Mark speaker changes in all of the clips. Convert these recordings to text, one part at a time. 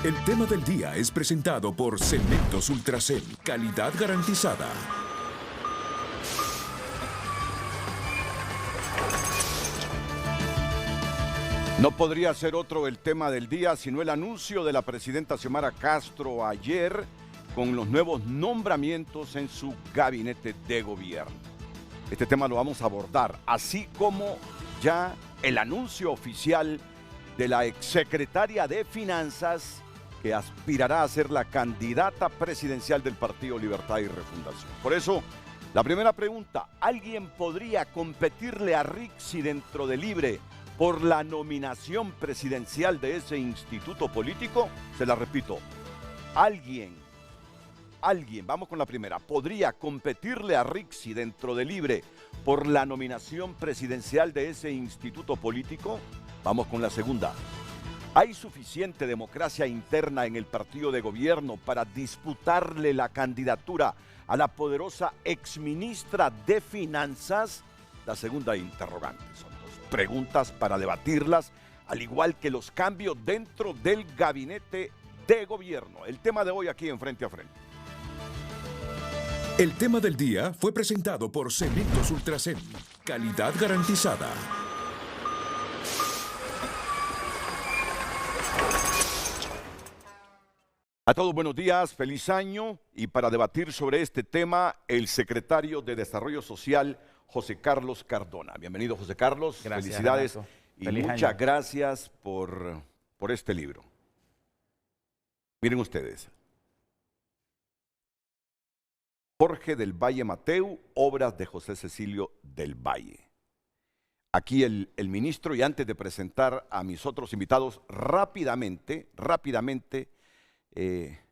Speaker 1: El tema del día es presentado por Cementos Ultracel, calidad garantizada.
Speaker 2: No podría ser otro el tema del día, sino el anuncio de la presidenta Xiomara Castro ayer con los nuevos nombramientos en su gabinete de gobierno. Este tema lo vamos a abordar, así como ya el anuncio oficial de la exsecretaria de Finanzas que aspirará a ser la candidata presidencial del Partido Libertad y Refundación. Por eso, la primera pregunta, ¿alguien podría competirle a Rixi dentro de Libre por la nominación presidencial de ese instituto político? Se la repito, alguien, vamos con la primera, ¿podría competirle a Rixi dentro de Libre por la nominación presidencial de ese instituto político? Vamos con la segunda. ¿Hay suficiente democracia interna en el partido de gobierno para disputarle la candidatura a la poderosa exministra de Finanzas? La segunda interrogante. Son dos preguntas para debatirlas, al igual que los cambios dentro del gabinete de gobierno. El tema de hoy aquí en Frente a Frente.
Speaker 1: El tema del día fue presentado por Cementos Ultracel, calidad garantizada.
Speaker 2: A todos buenos días, feliz año, y para debatir sobre este tema, el secretario de Desarrollo Social, José Carlos Cardona. Bienvenido, José Carlos.
Speaker 3: Gracias,
Speaker 2: felicidades
Speaker 3: Renato.
Speaker 2: y
Speaker 3: Feliz
Speaker 2: muchas
Speaker 3: año.
Speaker 2: gracias por este libro. Miren ustedes. Jorge del Valle Mateu, obras de José Cecilio del Valle. Aquí el ministro, y antes de presentar a mis otros invitados, rápidamente,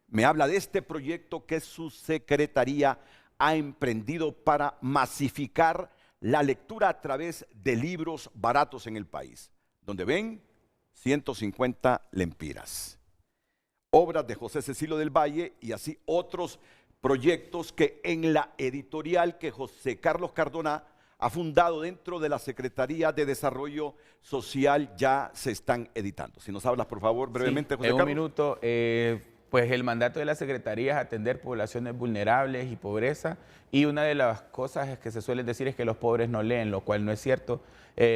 Speaker 2: me habla de este proyecto que su secretaría ha emprendido para masificar la lectura a través de libros baratos en el país. Donde ven, 150 lempiras. Obras de José Cecilio del Valle y así otros proyectos que en la editorial que José Carlos Cardona ha fundado dentro de la Secretaría de Desarrollo Social ya se están editando. Si nos hablas, por favor, brevemente,
Speaker 3: Sí,
Speaker 2: José
Speaker 3: en un
Speaker 2: Carlos.
Speaker 3: minuto, pues el mandato de la Secretaría es atender poblaciones vulnerables y pobreza, y una de las cosas que se suele decir es que los pobres no leen, lo cual no es cierto.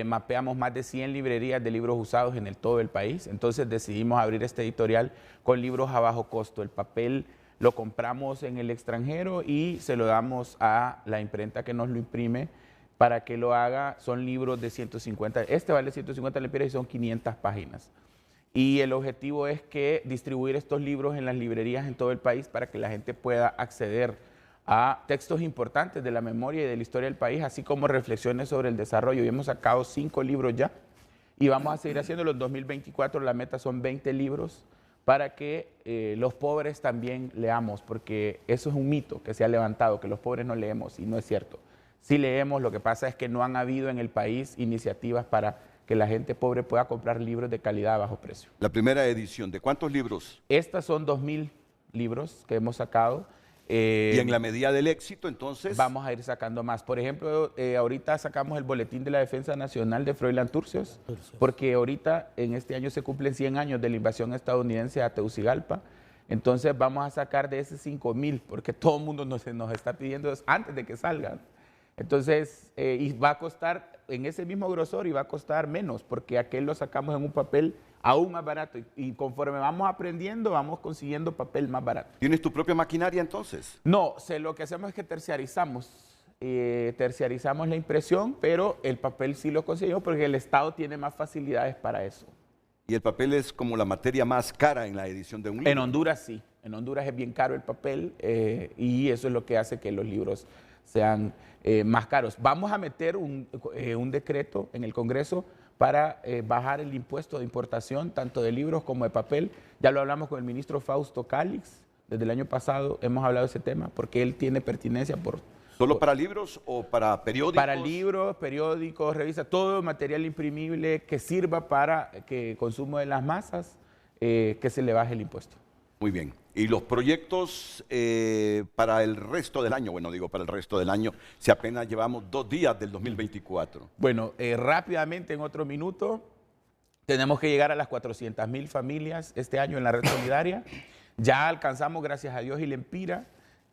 Speaker 3: Mapeamos más de 100 librerías de libros usados en todo el país, entonces decidimos abrir este editorial con libros a bajo costo. El papel lo compramos en el extranjero y se lo damos a la imprenta que nos lo imprime para que lo haga. Son libros de 150, este vale 150 lempiras y son 500 páginas. Y el objetivo es que distribuir estos libros en las librerías en todo el país para que la gente pueda acceder a textos importantes de la memoria y de la historia del país, así como reflexiones sobre el desarrollo. Y hemos sacado 5 libros ya y vamos a seguir haciéndolo en 2024. La meta son 20 libros para que los pobres también leamos, porque eso es un mito que se ha levantado, que los pobres no leemos, y no es cierto. Sí leemos, lo que pasa es que no han habido en el país iniciativas para que la gente pobre pueda comprar libros de calidad a bajo precio.
Speaker 2: La primera edición, ¿de cuántos libros?
Speaker 3: Estas son 2000 libros que hemos sacado.
Speaker 2: Y en la medida del éxito, entonces...
Speaker 3: Vamos a ir sacando más. Por ejemplo, ahorita sacamos el Boletín de la Defensa Nacional de Froilán Turcios, porque ahorita en este año se cumplen 100 años de la invasión estadounidense a Tegucigalpa. Entonces vamos a sacar de ese 5000, porque todo el mundo nos está pidiendo eso antes de que salgan. Entonces, y va a costar en ese mismo grosor y va a costar menos, porque aquel lo sacamos en un papel aún más barato. Y conforme vamos aprendiendo, vamos consiguiendo papel más barato.
Speaker 2: ¿Tienes tu propia maquinaria entonces?
Speaker 3: No, lo que hacemos es que terciarizamos la impresión, pero el papel sí lo conseguimos porque el Estado tiene más facilidades para eso.
Speaker 2: ¿Y el papel es como la materia más cara en la edición de un libro?
Speaker 3: En Honduras sí, en Honduras es bien caro el papel y eso es lo que hace que los libros sean más caros. Vamos a meter un decreto en el Congreso para bajar el impuesto de importación, tanto de libros como de papel. Ya lo hablamos con el ministro Fausto Cálix, desde el año pasado hemos hablado de ese tema, porque él tiene pertinencia por...
Speaker 2: ¿Solo para libros o para periódicos?
Speaker 3: Para libros, periódicos, revistas, todo material imprimible que sirva para que consumo de las masas, que se le baje el impuesto.
Speaker 2: Muy bien. ¿Y los proyectos para el resto del año? Bueno, digo para el resto del año, si apenas llevamos 2 días del 2024.
Speaker 3: Bueno, rápidamente en otro minuto, Tenemos que llegar a las 400,000 familias este año en la red solidaria. Ya alcanzamos, gracias a Dios, Ilempira,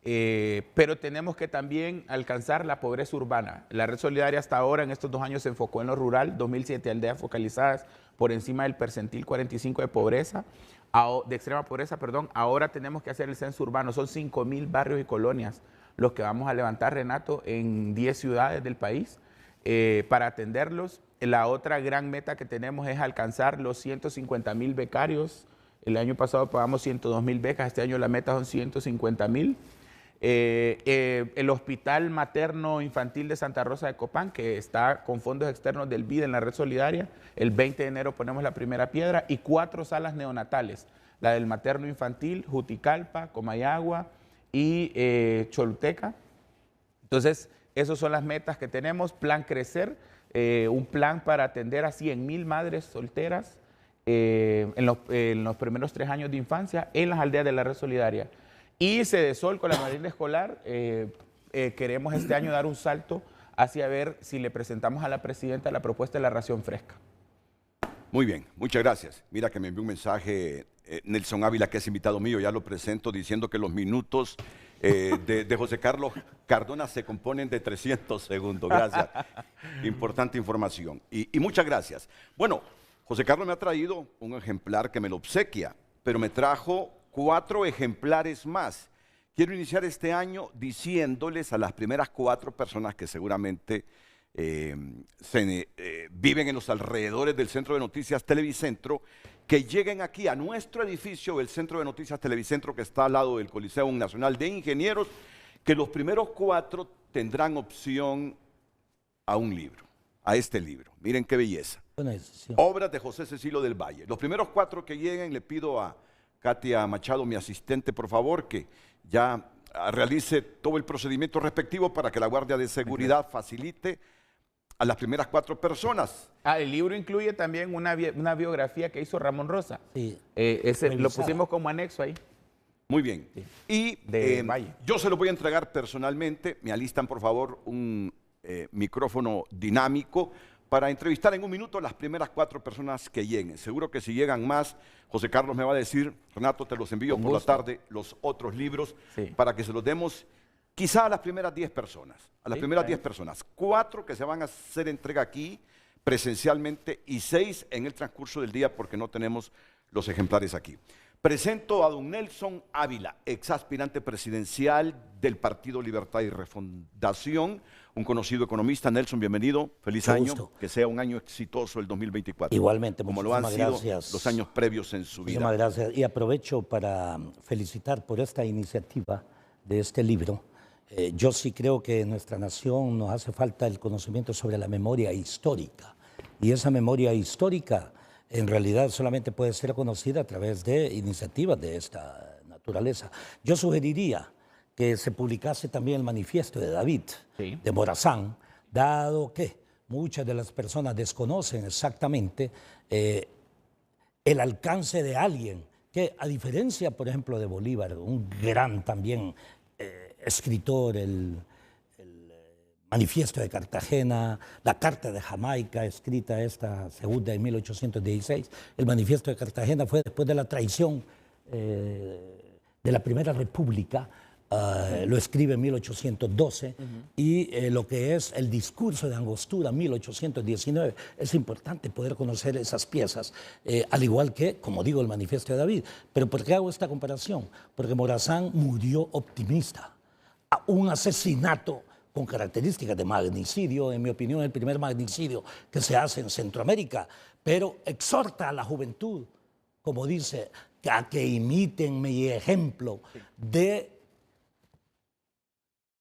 Speaker 3: pero tenemos que también alcanzar la pobreza urbana. La red solidaria hasta ahora, en estos 2 años, se enfocó en lo rural, 2.007 aldeas focalizadas por encima del percentil 45 de pobreza, de extrema pobreza, perdón. Ahora tenemos que hacer el censo urbano. Son 5.000 barrios y colonias los que vamos a levantar, Renato, en 10 ciudades del país para atenderlos. La otra gran meta que tenemos es alcanzar los 150,000 becarios. El año pasado pagamos 102,000 becas, este año la meta son 150,000. El Hospital Materno Infantil de Santa Rosa de Copán, que está con fondos externos del BID en la red solidaria, el 20 de enero ponemos la primera piedra, y 4 salas neonatales, la del Materno Infantil, Juticalpa, Comayagua y Choluteca. Entonces, esas son las metas que tenemos. Plan Crecer, un plan para atender a 100,000 madres solteras en los primeros 3 años de infancia en las aldeas de la red solidaria. Y Cedesol, con la merenda escolar, queremos este año dar un salto hacia ver si le presentamos a la presidenta la propuesta de la ración fresca.
Speaker 2: Muy bien, muchas gracias. Mira que me envió un mensaje Nelson Ávila, que es invitado mío, ya lo presento, diciendo que los minutos de José Carlos Cardona se componen de 300 segundos. Gracias. Importante información. Y muchas gracias. Bueno, José Carlos me ha traído un ejemplar que me lo obsequia, pero me trajo 4 ejemplares más. Quiero iniciar este año diciéndoles a las primeras 4 personas que seguramente viven en los alrededores del Centro de Noticias Televicentro, que lleguen aquí a nuestro edificio, el Centro de Noticias Televicentro, que está al lado del Coliseo Nacional de Ingenieros, que los primeros 4 tendrán opción a un libro, a este libro. Miren qué belleza. Obras de José Cecilio del Valle. Los primeros 4 que lleguen, le pido a Katia Machado, mi asistente, por favor, que ya realice todo el procedimiento respectivo para que la Guardia de Seguridad facilite a las primeras 4 personas.
Speaker 3: El libro incluye también una biografía que hizo Ramón Rosa.
Speaker 4: Sí.
Speaker 3: Lo pusimos como anexo ahí.
Speaker 2: Muy bien.
Speaker 3: Sí.
Speaker 2: Y
Speaker 3: Valle.
Speaker 2: yo se lo voy a entregar personalmente. Me alistan, por favor, un micrófono dinámico para entrevistar en un minuto a las primeras 4 personas que lleguen. Seguro que si llegan más, José Carlos me va a decir, Renato, te los envío por la tarde, los otros libros, para que se los demos quizá a las primeras 10 personas. A las primeras 10 personas. 4 que se van a hacer entrega aquí presencialmente y 6 en el transcurso del día porque no tenemos los ejemplares aquí. Presento a don Nelson Ávila, ex aspirante presidencial del Partido Libertad y Refundación, un conocido economista. Nelson, bienvenido, feliz año, que sea un año exitoso el 2024.
Speaker 4: Igualmente,
Speaker 2: como lo han sido los años previos en su vida.
Speaker 4: Muchísimas gracias. Y aprovecho para felicitar por esta iniciativa de este libro. Yo sí creo que en nuestra nación nos hace falta el conocimiento sobre la memoria histórica. Y esa memoria histórica en realidad solamente puede ser conocida a través de iniciativas de esta naturaleza. Yo sugeriría que se publicase también el manifiesto de David, de Morazán, dado que muchas de las personas desconocen exactamente el alcance de alguien que, a diferencia, por ejemplo, de Bolívar, un gran también escritor, el Manifiesto de Cartagena, la Carta de Jamaica, escrita esta segunda en 1816. El Manifiesto de Cartagena fue después de la traición de la Primera República, lo escribe en 1812, y lo que es el discurso de Angostura, 1819. Es importante poder conocer esas piezas, al igual que, como digo, el Manifiesto de David. Pero ¿por qué hago esta comparación? Porque Morazán murió optimista. Un asesinato con características de magnicidio, en mi opinión el primer magnicidio que se hace en Centroamérica, pero exhorta a la juventud, como dice, a que imiten mi ejemplo de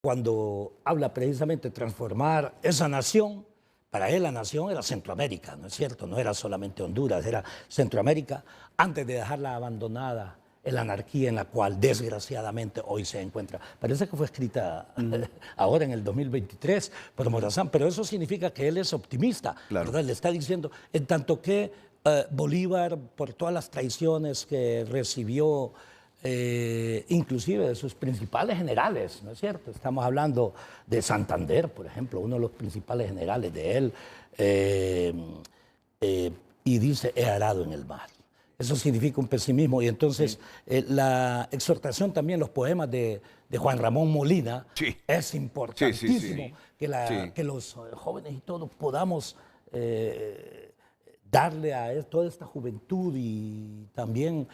Speaker 4: cuando habla precisamente de transformar esa nación. Para él la nación era Centroamérica, ¿no es cierto? No era solamente Honduras, era Centroamérica, antes de dejarla abandonada en la anarquía en la cual desgraciadamente hoy se encuentra. Parece que fue escrita ahora en el 2023 por Morazán, pero eso significa que él es optimista, ¿verdad? Le está diciendo, en tanto que Bolívar, por todas las traiciones que recibió, inclusive de sus principales generales, ¿no es cierto? Estamos hablando de Santander, por ejemplo, uno de los principales generales de él, y dice, he arado en el mar. Eso significa un pesimismo. Y entonces la exhortación también, los poemas de Juan Ramón Molina, es importantísimo que los jóvenes y todos podamos darle a toda esta juventud y también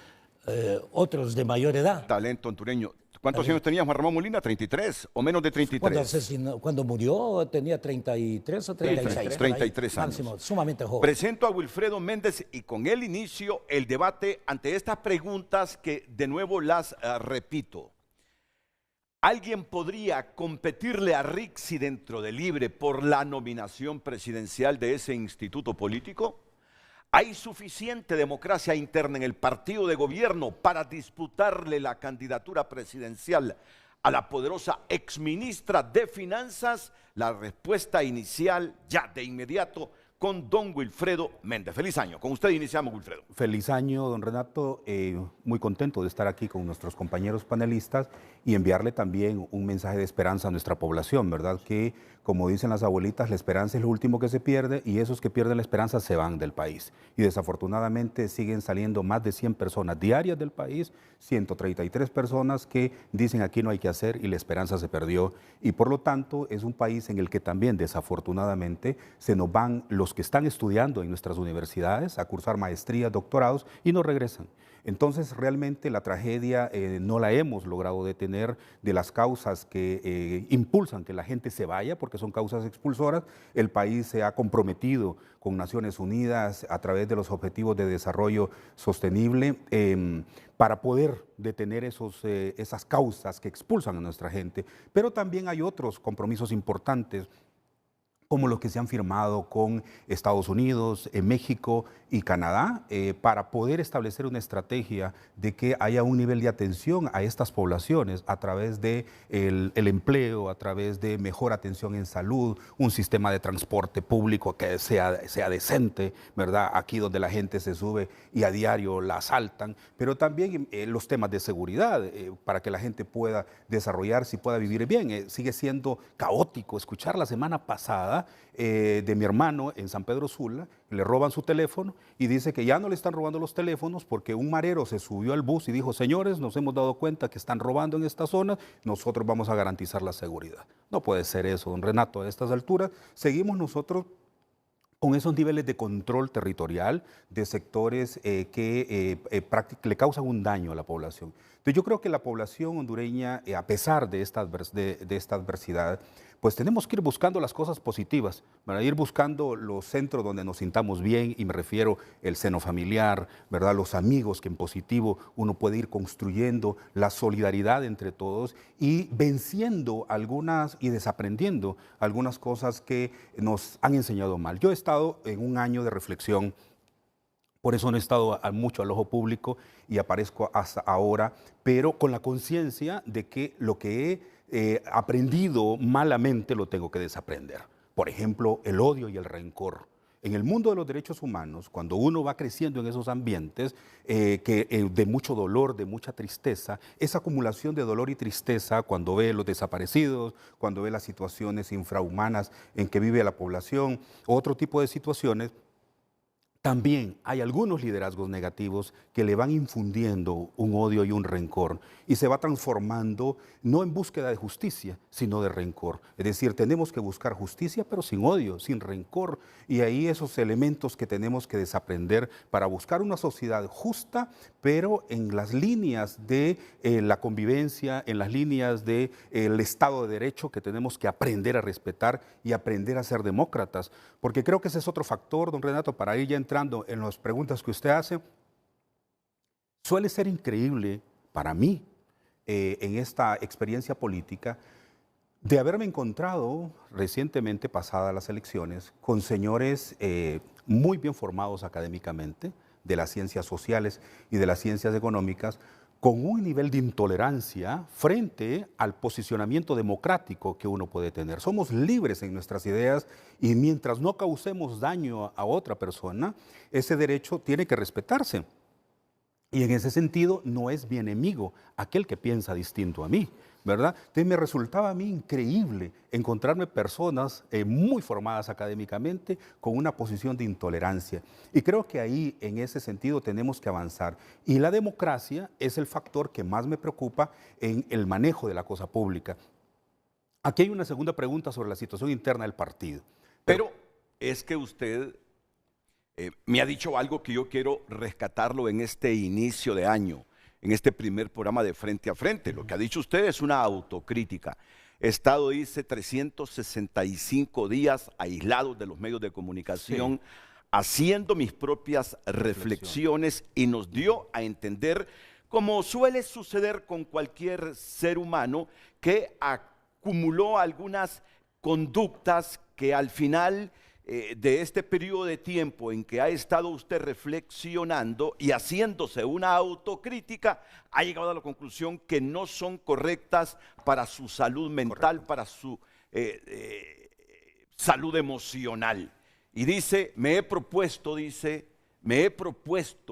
Speaker 4: otros de mayor edad.
Speaker 2: Talento hondureño. ¿Cuántos años tenía Juan Ramón Molina? ¿33 o menos de 33?
Speaker 4: Cuando murió tenía 33 o 36.
Speaker 2: 33 años.
Speaker 4: Máximo, sumamente joven.
Speaker 2: Presento a Wilfredo Méndez y con él inicio el debate ante estas preguntas que de nuevo las repito. ¿Alguien podría competirle a Rixi dentro de Libre por la nominación presidencial de ese instituto político? ¿Hay suficiente democracia interna en el partido de gobierno para disputarle la candidatura presidencial a la poderosa exministra de Finanzas? La respuesta inicial ya de inmediato con don Wilfredo Méndez. Feliz año. Con usted iniciamos, Wilfredo.
Speaker 5: Feliz año, don Renato. Muy contento de estar aquí con nuestros compañeros panelistas y enviarle también un mensaje de esperanza a nuestra población, ¿verdad? Que, como dicen las abuelitas, la esperanza es lo último que se pierde y esos que pierden la esperanza se van del país. Y desafortunadamente siguen saliendo más de 100 personas diarias del país, 133 personas que dicen aquí no hay que hacer y la esperanza se perdió. Y por lo tanto es un país en el que también desafortunadamente se nos van los que están estudiando en nuestras universidades a cursar maestrías, doctorados y no regresan. Entonces realmente la tragedia no la hemos logrado detener de las causas que impulsan que la gente se vaya, porque son causas expulsoras. El país se ha comprometido con Naciones Unidas a través de los Objetivos de Desarrollo Sostenible para poder detener esas causas que expulsan a nuestra gente. Pero también hay otros compromisos importantes, como los que se han firmado con Estados Unidos, México y Canadá, para poder establecer una estrategia de que haya un nivel de atención a estas poblaciones a través de el empleo, a través de mejor atención en salud, un sistema de transporte público que sea decente, ¿verdad? Aquí donde la gente se sube y a diario la asaltan, pero también los temas de seguridad, para que la gente pueda desarrollarse y pueda vivir bien. Sigue siendo caótico escuchar la semana pasada de mi hermano en San Pedro Sula, le roban su teléfono y dice que ya no le están robando los teléfonos porque un marero se subió al bus y dijo, señores, nos hemos dado cuenta que están robando en esta zona, nosotros vamos a garantizar la seguridad. No puede ser eso, don Renato, a estas alturas seguimos nosotros con esos niveles de control territorial de sectores que le causan un daño a la población. Entonces yo creo que la población hondureña, a pesar de esta adversidad, pues tenemos que ir buscando las cosas positivas, para ir buscando los centros donde nos sintamos bien, y me refiero el seno familiar, ¿verdad? Los amigos que en positivo uno puede ir construyendo, la solidaridad entre todos y venciendo algunas y desaprendiendo algunas cosas que nos han enseñado mal. Yo he estado en un año de reflexión. Por eso no he estado mucho al ojo público y aparezco hasta ahora, pero con la conciencia de que lo que he aprendido malamente lo tengo que desaprender. Por ejemplo, el odio y el rencor. En el mundo de los derechos humanos, cuando uno va creciendo en esos ambientes de mucho dolor, de mucha tristeza, esa acumulación de dolor y tristeza, cuando ve los desaparecidos, cuando ve las situaciones infrahumanas en que vive la población, otro tipo de situaciones, también hay algunos liderazgos negativos que le van infundiendo un odio y un rencor y se va transformando no en búsqueda de justicia, sino de rencor. Es decir, tenemos que buscar justicia, pero sin odio, sin rencor. Y ahí esos elementos que tenemos que desaprender para buscar una sociedad justa, pero en las líneas de la convivencia, en las líneas del Estado de Derecho que tenemos que aprender a respetar y aprender a ser demócratas. Porque creo que ese es otro factor, don Renato, para ir ya entrando en las preguntas que usted hace. Suele ser increíble para mí, en esta experiencia política, de haberme encontrado recientemente, pasadas las elecciones, con señores muy bien formados académicamente, de las ciencias sociales y de las ciencias económicas, con un nivel de intolerancia frente al posicionamiento democrático que uno puede tener. Somos libres en nuestras ideas y mientras no causemos daño a otra persona, ese derecho tiene que respetarse. Y en ese sentido no es mi enemigo aquel que piensa distinto a mí, ¿verdad? Entonces me resultaba a mí increíble encontrarme personas muy formadas académicamente con una posición de intolerancia. Y creo que ahí, en ese sentido, tenemos que avanzar. Y la democracia es el factor que más me preocupa en el manejo de la cosa pública. Aquí hay una segunda pregunta sobre la situación interna del partido.
Speaker 2: Pero es que usted me ha dicho algo que yo quiero rescatarlo en este inicio de año, en este primer programa de Frente a Frente. Lo que ha dicho usted es una autocrítica. He estado, dice, 365 días aislados de los medios de comunicación, haciendo mis propias reflexiones, y nos dio a entender, como suele suceder con cualquier ser humano, que acumuló algunas conductas que al final de este periodo de tiempo en que ha estado usted reflexionando y haciéndose una autocrítica, ha llegado a la conclusión que no son correctas para su salud mental, para su salud emocional. Y dice, me he propuesto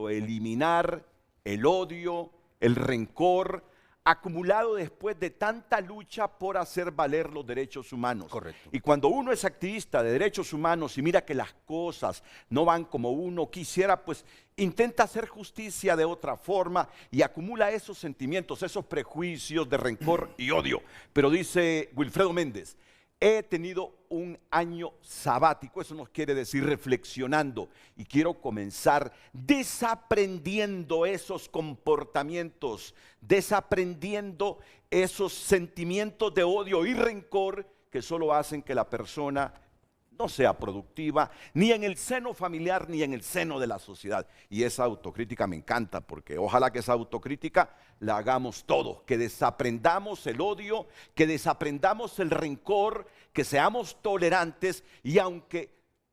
Speaker 2: eliminar el odio, el rencor, acumulado después de tanta lucha por hacer valer los derechos humanos.
Speaker 5: Correcto.
Speaker 2: Y cuando uno es activista de derechos humanos y mira que las cosas no van como uno quisiera, pues intenta hacer justicia de otra forma y acumula esos sentimientos, esos prejuicios de rencor y odio. Pero dice Wilfredo Méndez, he tenido un año sabático, eso nos quiere decir reflexionando, y quiero comenzar desaprendiendo esos comportamientos, desaprendiendo esos sentimientos de odio y rencor que solo hacen que la persona no sea productiva, ni en el seno familiar, ni en el seno de la sociedad. Y esa autocrítica me encanta, porque ojalá que esa autocrítica la hagamos todos, que desaprendamos el odio, que desaprendamos el rencor, que seamos tolerantes, y aunque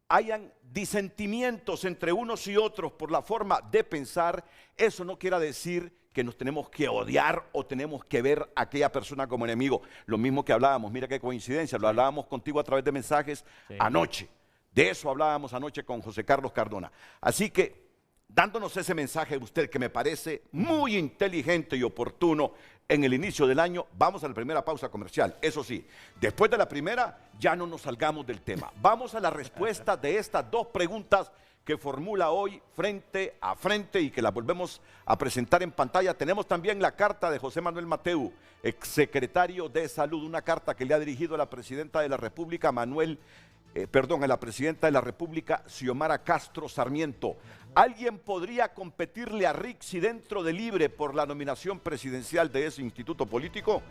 Speaker 2: hayan disentimientos entre unos y otros por la forma de pensar, eso no quiera decir que nos tenemos que odiar o tenemos que ver a aquella persona como enemigo. Lo mismo que hablábamos, mira qué coincidencia, lo hablábamos contigo a través de mensajes anoche. De eso hablábamos anoche con José Carlos Cardona. Así que, dándonos ese mensaje de usted que me parece muy inteligente y oportuno en el inicio del año, vamos a la primera pausa comercial. Eso sí, después de la primera ya no nos salgamos del tema. Vamos a la respuesta de estas dos preguntas que formula hoy Frente a Frente y que la volvemos a presentar en pantalla. Tenemos también la carta de José Manuel Mateu, exsecretario de Salud, una carta que le ha dirigido a la presidenta de la República, a la presidenta de la República, Xiomara Castro Sarmiento. ¿Alguien podría competirle a Rixi dentro de Libre por la nominación presidencial de ese instituto político?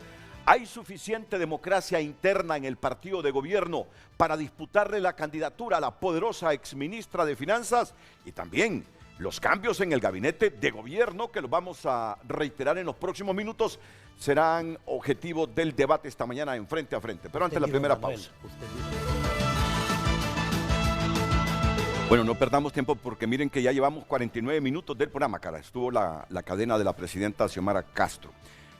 Speaker 2: ¿Hay suficiente democracia interna en el partido de gobierno para disputarle la candidatura a la poderosa exministra de Finanzas? Y también los cambios en el gabinete de gobierno, que los vamos a reiterar en los próximos minutos, serán objetivo del debate esta mañana en Frente a Frente. Pero antes la primera pausa. Bueno, no perdamos tiempo porque miren que ya llevamos 49 minutos del programa, cara. Estuvo la cadena de la presidenta Xiomara Castro.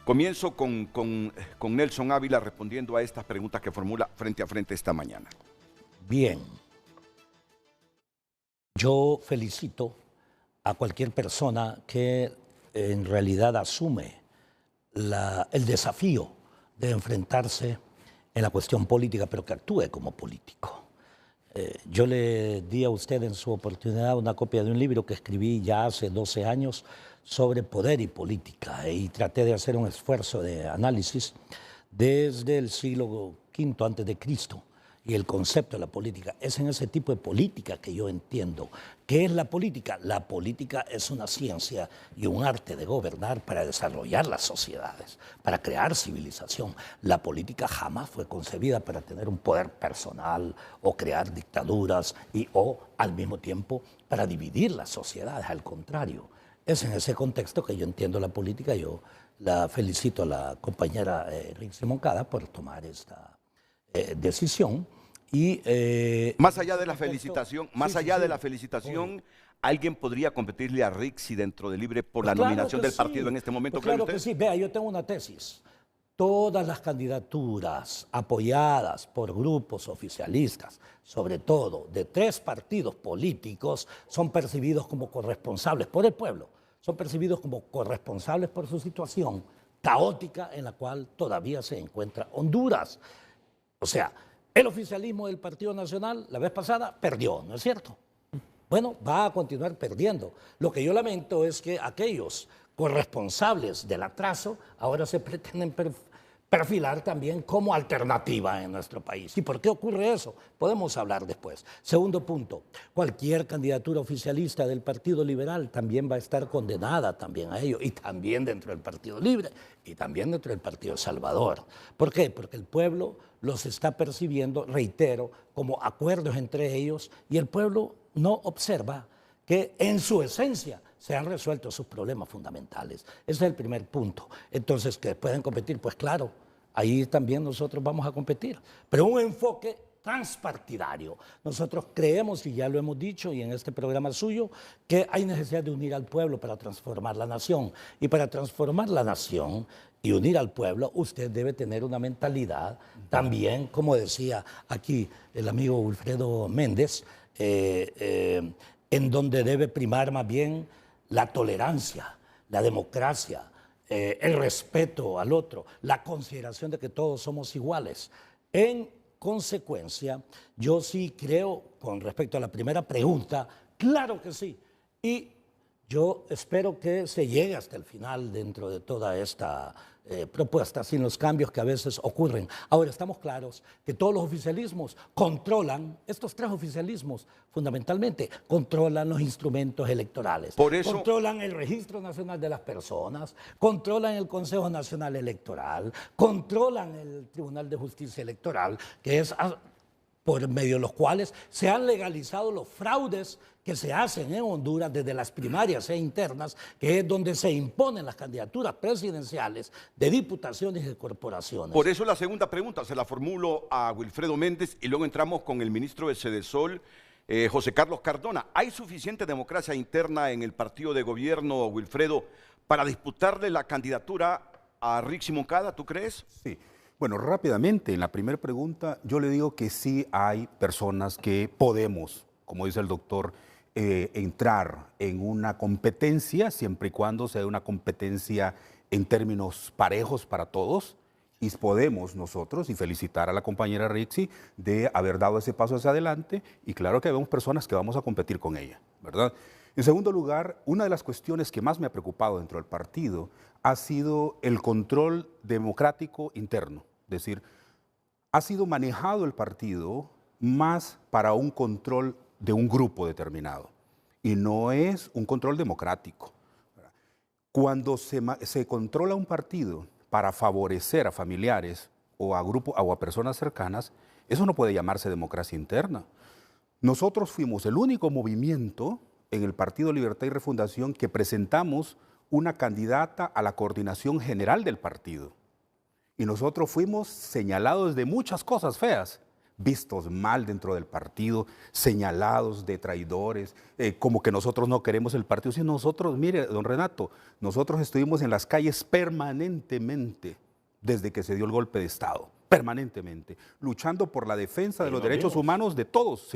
Speaker 2: Comienzo con Nelson Ávila respondiendo a estas preguntas que formula Frente a Frente esta mañana.
Speaker 4: Bien. Yo felicito a cualquier persona que en realidad asume el desafío de enfrentarse en la cuestión política, pero que actúe como político. Yo le di a usted en su oportunidad una copia de un libro que escribí ya hace 12 años sobre poder y política, y traté de hacer un esfuerzo de análisis desde el siglo V a.C. y el concepto de la política. Es en ese tipo de política que yo entiendo. ¿Qué es la política? La política es una ciencia y un arte de gobernar para desarrollar las sociedades, para crear civilización. La política jamás fue concebida para tener un poder personal o crear dictaduras o al mismo tiempo para dividir las sociedades. Al contrario, es en ese contexto que yo entiendo la política. Yo la felicito a la compañera Rixi Moncada por tomar esta decisión. Y,
Speaker 2: más allá de la felicitación, ¿alguien podría competirle a Rixi dentro de Libre por la nominación del partido en este momento?
Speaker 4: Claro que sí. Vea, yo tengo una tesis. Todas las candidaturas apoyadas por grupos oficialistas, sobre todo de 3 partidos políticos, son percibidos como corresponsables por el pueblo, son percibidos como corresponsables por su situación caótica en la cual todavía se encuentra Honduras. O sea, el oficialismo del Partido Nacional la vez pasada perdió, ¿no es cierto? Bueno, va a continuar perdiendo. Lo que yo lamento es que aquellos corresponsables del atraso ahora se pretenden perfilar también como alternativa en nuestro país. ¿Y por qué ocurre eso? Podemos hablar después. Segundo punto, cualquier candidatura oficialista del Partido Liberal también va a estar condenada también a ello, y también dentro del Partido Libre, y también dentro del Partido Salvador. ¿Por qué? Porque el pueblo los está percibiendo, reitero, como acuerdos entre ellos, y el pueblo no observa que en su esencia se han resuelto sus problemas fundamentales. Ese es el primer punto. Entonces, ¿que pueden competir? Pues claro, ahí también nosotros vamos a competir, pero un enfoque transpartidario. Nosotros creemos, y ya lo hemos dicho, y en este programa suyo, que hay necesidad de unir al pueblo para transformar la nación. Y para transformar la nación y unir al pueblo, usted debe tener una mentalidad también, como decía aquí el amigo Wilfredo Méndez, en donde debe primar más bien la tolerancia, la democracia, el respeto al otro, la consideración de que todos somos iguales. En consecuencia, yo sí creo, con respecto a la primera pregunta, claro que sí. Y yo espero que se llegue hasta el final dentro de toda esta propuesta, sin los cambios que a veces ocurren. Ahora, estamos claros que todos los oficialismos controlan, estos tres oficialismos fundamentalmente, controlan los instrumentos electorales.
Speaker 2: Por eso,
Speaker 4: controlan el Registro Nacional de las Personas, controlan el Consejo Nacional Electoral, controlan el Tribunal de Justicia Electoral, que es por medio de los cuales se han legalizado los fraudes que se hacen en Honduras desde las primarias e internas, que es donde se imponen las candidaturas presidenciales de diputaciones y de corporaciones.
Speaker 2: por eso la segunda pregunta se la formulo a Wilfredo Méndez y luego entramos con el ministro de Sedesol, José Carlos Cardona. ¿Hay suficiente democracia interna en el partido de gobierno, Wilfredo, para disputarle la candidatura a Rixi Moncada, tú crees?
Speaker 5: Sí. Bueno, rápidamente, en la primera pregunta, yo le digo que sí hay personas que podemos, como dice el doctor, entrar en una competencia, siempre y cuando sea una competencia en términos parejos para todos, y podemos nosotros, y felicitar a la compañera Rixi de haber dado ese paso hacia adelante, y claro que vemos personas que vamos a competir con ella, ¿verdad? En segundo lugar, una de las cuestiones que más me ha preocupado dentro del partido ha sido el control democrático interno. Es decir, ha sido manejado el partido más para un control de un grupo determinado y no es un control democrático. Cuando se controla un partido para favorecer a familiares o a grupos o a personas cercanas, eso no puede llamarse democracia interna. Nosotros fuimos el único movimiento en el Partido Libertad y Refundación que presentamos una candidata a la coordinación general del partido. Y nosotros fuimos señalados de muchas cosas feas, vistos mal dentro del partido, señalados de traidores, como que nosotros no queremos el partido. Si nosotros, mire, don Renato, nosotros estuvimos en las calles permanentemente desde que se dio el golpe de Estado, permanentemente, luchando por la defensa de los derechos humanos de todos.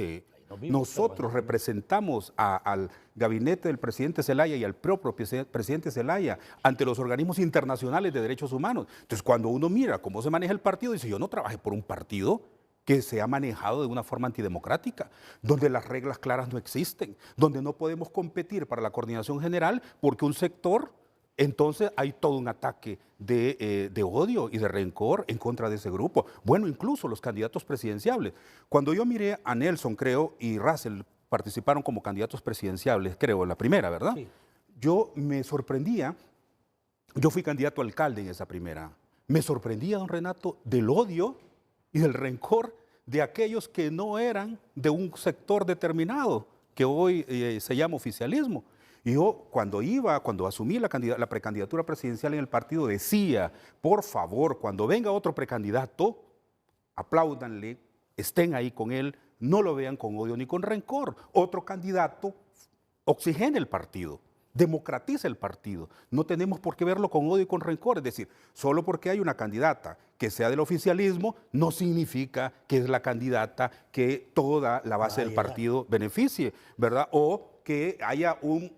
Speaker 5: Nosotros representamos al gabinete del presidente Zelaya y al propio presidente Zelaya ante los organismos internacionales de derechos humanos. Entonces, cuando uno mira cómo se maneja el partido, dice, yo no trabajé por un partido que se ha manejado de una forma antidemocrática, donde las reglas claras no existen, donde no podemos competir para la coordinación general porque un sector, entonces hay todo un ataque de odio y de rencor en contra de ese grupo. Bueno, incluso los candidatos presidenciables. Cuando yo miré a Nelson, creo, y Russell participaron como candidatos presidenciables, creo, en la primera, ¿verdad? Sí. Yo me sorprendía, yo fui candidato a alcalde en esa primera, me sorprendía, don Renato, del odio y del rencor de aquellos que no eran de un sector determinado, que hoy se llama oficialismo. Y yo cuando asumí la precandidatura presidencial en el partido decía, por favor, cuando venga otro precandidato, apláudanle, estén ahí con él, no lo vean con odio ni con rencor. Otro candidato oxigene el partido, democratiza el partido. No tenemos por qué verlo con odio y con rencor. Es decir, solo porque hay una candidata que sea del oficialismo, no significa que es la candidata que toda la base del partido beneficie, ¿verdad? O que haya un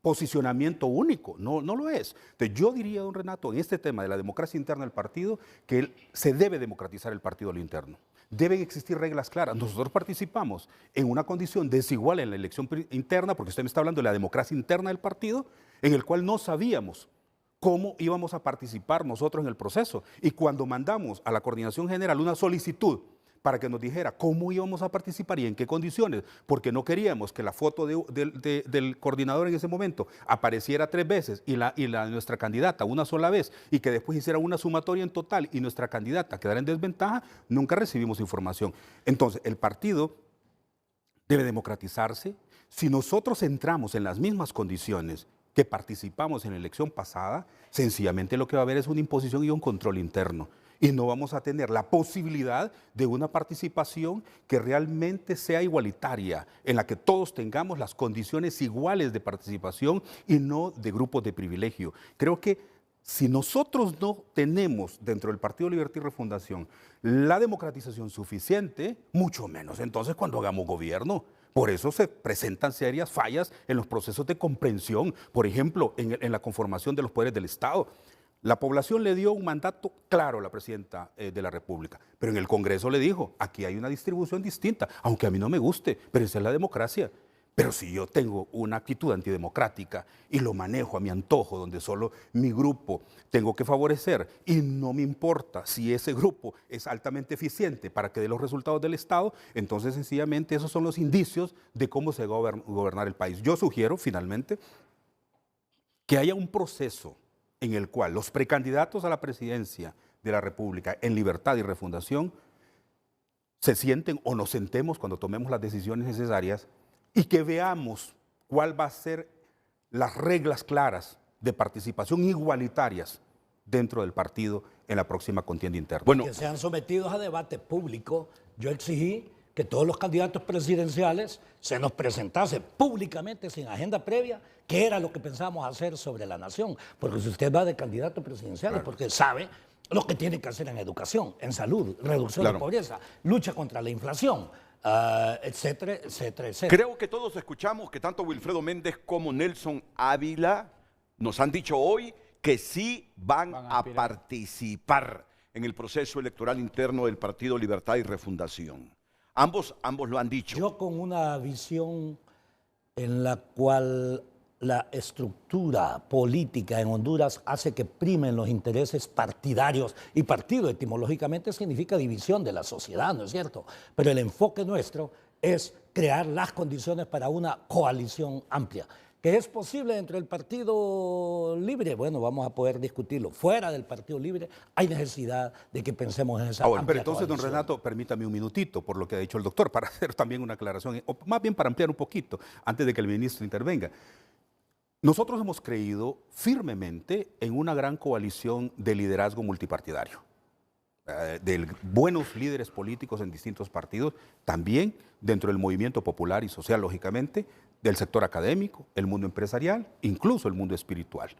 Speaker 5: posicionamiento único, no lo es. Entonces yo diría, don Renato, en este tema de la democracia interna del partido, que se debe democratizar el partido a lo interno. Deben existir reglas claras. Nosotros participamos en una condición desigual en la elección interna, porque usted me está hablando de la democracia interna del partido, en el cual no sabíamos cómo íbamos a participar nosotros en el proceso. Y cuando mandamos a la Coordinación General una solicitud para que nos dijera cómo íbamos a participar y en qué condiciones, porque no queríamos que la foto del coordinador en ese momento apareciera 3 veces y la de nuestra candidata una sola vez, y que después hiciera una sumatoria en total y nuestra candidata quedara en desventaja, nunca recibimos información. Entonces, el partido debe democratizarse. Si nosotros entramos en las mismas condiciones que participamos en la elección pasada, sencillamente lo que va a haber es una imposición y un control interno. Y no vamos a tener la posibilidad de una participación que realmente sea igualitaria, en la que todos tengamos las condiciones iguales de participación y no de grupos de privilegio. Creo que si nosotros no tenemos dentro del Partido Libertad y Refundación la democratización suficiente, mucho menos entonces cuando hagamos gobierno. Por eso se presentan serias fallas en los procesos de comprensión, por ejemplo, en la conformación de los poderes del Estado. La población le dio un mandato claro a la presidenta de la República, pero en el Congreso le dijo, aquí hay una distribución distinta, aunque a mí no me guste, pero esa es la democracia. Pero si yo tengo una actitud antidemocrática y lo manejo a mi antojo, donde solo mi grupo tengo que favorecer y no me importa si ese grupo es altamente eficiente para que dé los resultados del Estado, entonces sencillamente esos son los indicios de cómo se va a gobernar el país. Yo sugiero finalmente que haya un proceso en el cual los precandidatos a la presidencia de la República en libertad y refundación se sienten o nos sentemos cuando tomemos las decisiones necesarias y que veamos cuál va a ser las reglas claras de participación igualitarias dentro del partido en la próxima contienda interna.
Speaker 4: Bueno, que sean sometidos a debate público. Yo exigí que todos los candidatos presidenciales se nos presentase públicamente, sin agenda previa, qué era lo que pensábamos hacer sobre la nación. Porque si usted va de candidato presidencial es porque sabe lo que tiene que hacer en educación, en salud, reducción de pobreza, lucha contra la inflación, etcétera, etcétera, etcétera.
Speaker 2: Creo que todos escuchamos que tanto Wilfredo Méndez como Nelson Ávila nos han dicho hoy que sí van a participar en el proceso electoral interno del Partido Libertad y Refundación. Ambos lo han dicho.
Speaker 4: Yo con una visión en la cual la estructura política en Honduras hace que primen los intereses partidarios, y partido etimológicamente significa división de la sociedad, ¿no es cierto? Pero el enfoque nuestro es crear las condiciones para una coalición amplia. ¿Que es posible dentro del Partido Libre? Bueno, vamos a poder discutirlo. Fuera del Partido Libre hay necesidad de que pensemos en esa amplia
Speaker 5: pero entonces,
Speaker 4: coalición.
Speaker 5: don Renato, permítame un minutito por lo que ha dicho el doctor, para hacer también una aclaración, o más bien para ampliar un poquito, antes de que el ministro intervenga. Nosotros hemos creído firmemente en una gran coalición de liderazgo multipartidario, de buenos líderes políticos en distintos partidos, también dentro del movimiento popular y social, lógicamente, del sector académico, el mundo empresarial, incluso el mundo espiritual.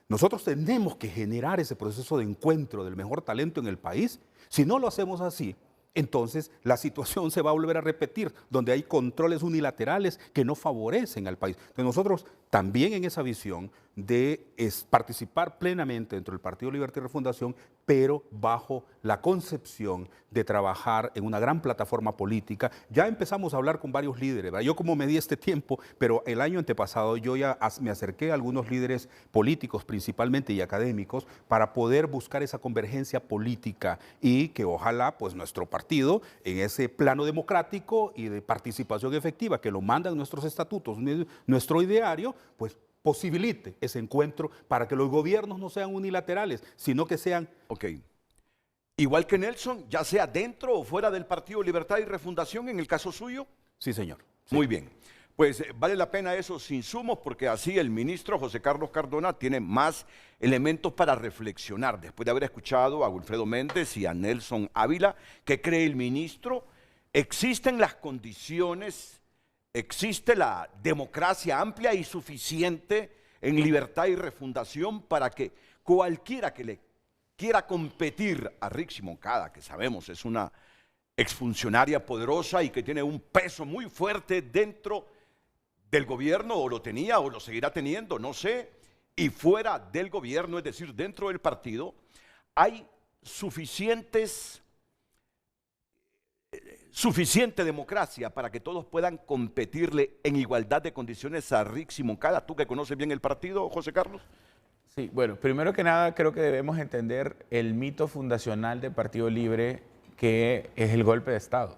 Speaker 5: Nosotros tenemos que generar ese proceso de encuentro del mejor talento en el país. Si no lo hacemos así, entonces la situación se va a volver a repetir, donde hay controles unilaterales que no favorecen al país. Entonces nosotros también en esa visión de participar plenamente dentro del Partido Libertad y Refundación, pero bajo la concepción de trabajar en una gran plataforma política. Ya empezamos a hablar con varios líderes, ¿verdad? Yo como me di este tiempo, pero el año antepasado yo ya me acerqué a algunos líderes políticos principalmente y académicos para poder buscar esa convergencia política y que ojalá pues nuestro partido en ese plano democrático y de participación efectiva que lo mandan nuestros estatutos, nuestro ideario, pues posibilite ese encuentro para que los gobiernos no sean unilaterales, sino que sean...
Speaker 2: Ok. Igual que Nelson, ya sea dentro o fuera del Partido Libertad y Refundación, en el caso suyo.
Speaker 5: Sí, señor. Sí.
Speaker 2: Muy bien. Pues vale la pena esos insumos porque así el ministro José Carlos Cardona tiene más elementos para reflexionar. Después de haber escuchado a Wilfredo Méndez y a Nelson Ávila, ¿qué cree el ministro? ¿Existen las condiciones, existe la democracia amplia y suficiente en Libertad y Refundación para que cualquiera que le quiera competir a Rixi Moncada, que sabemos es una exfuncionaria poderosa y que tiene un peso muy fuerte dentro del gobierno, o lo tenía o lo seguirá teniendo, no sé, y fuera del gobierno, es decir, dentro del partido, hay suficiente democracia para que todos puedan competirle en igualdad de condiciones a Rixi Moncada. Tú que conoces bien el partido, José Carlos.
Speaker 3: Sí, bueno, primero que nada creo que debemos entender el mito fundacional del Partido Libre, que es el golpe de Estado.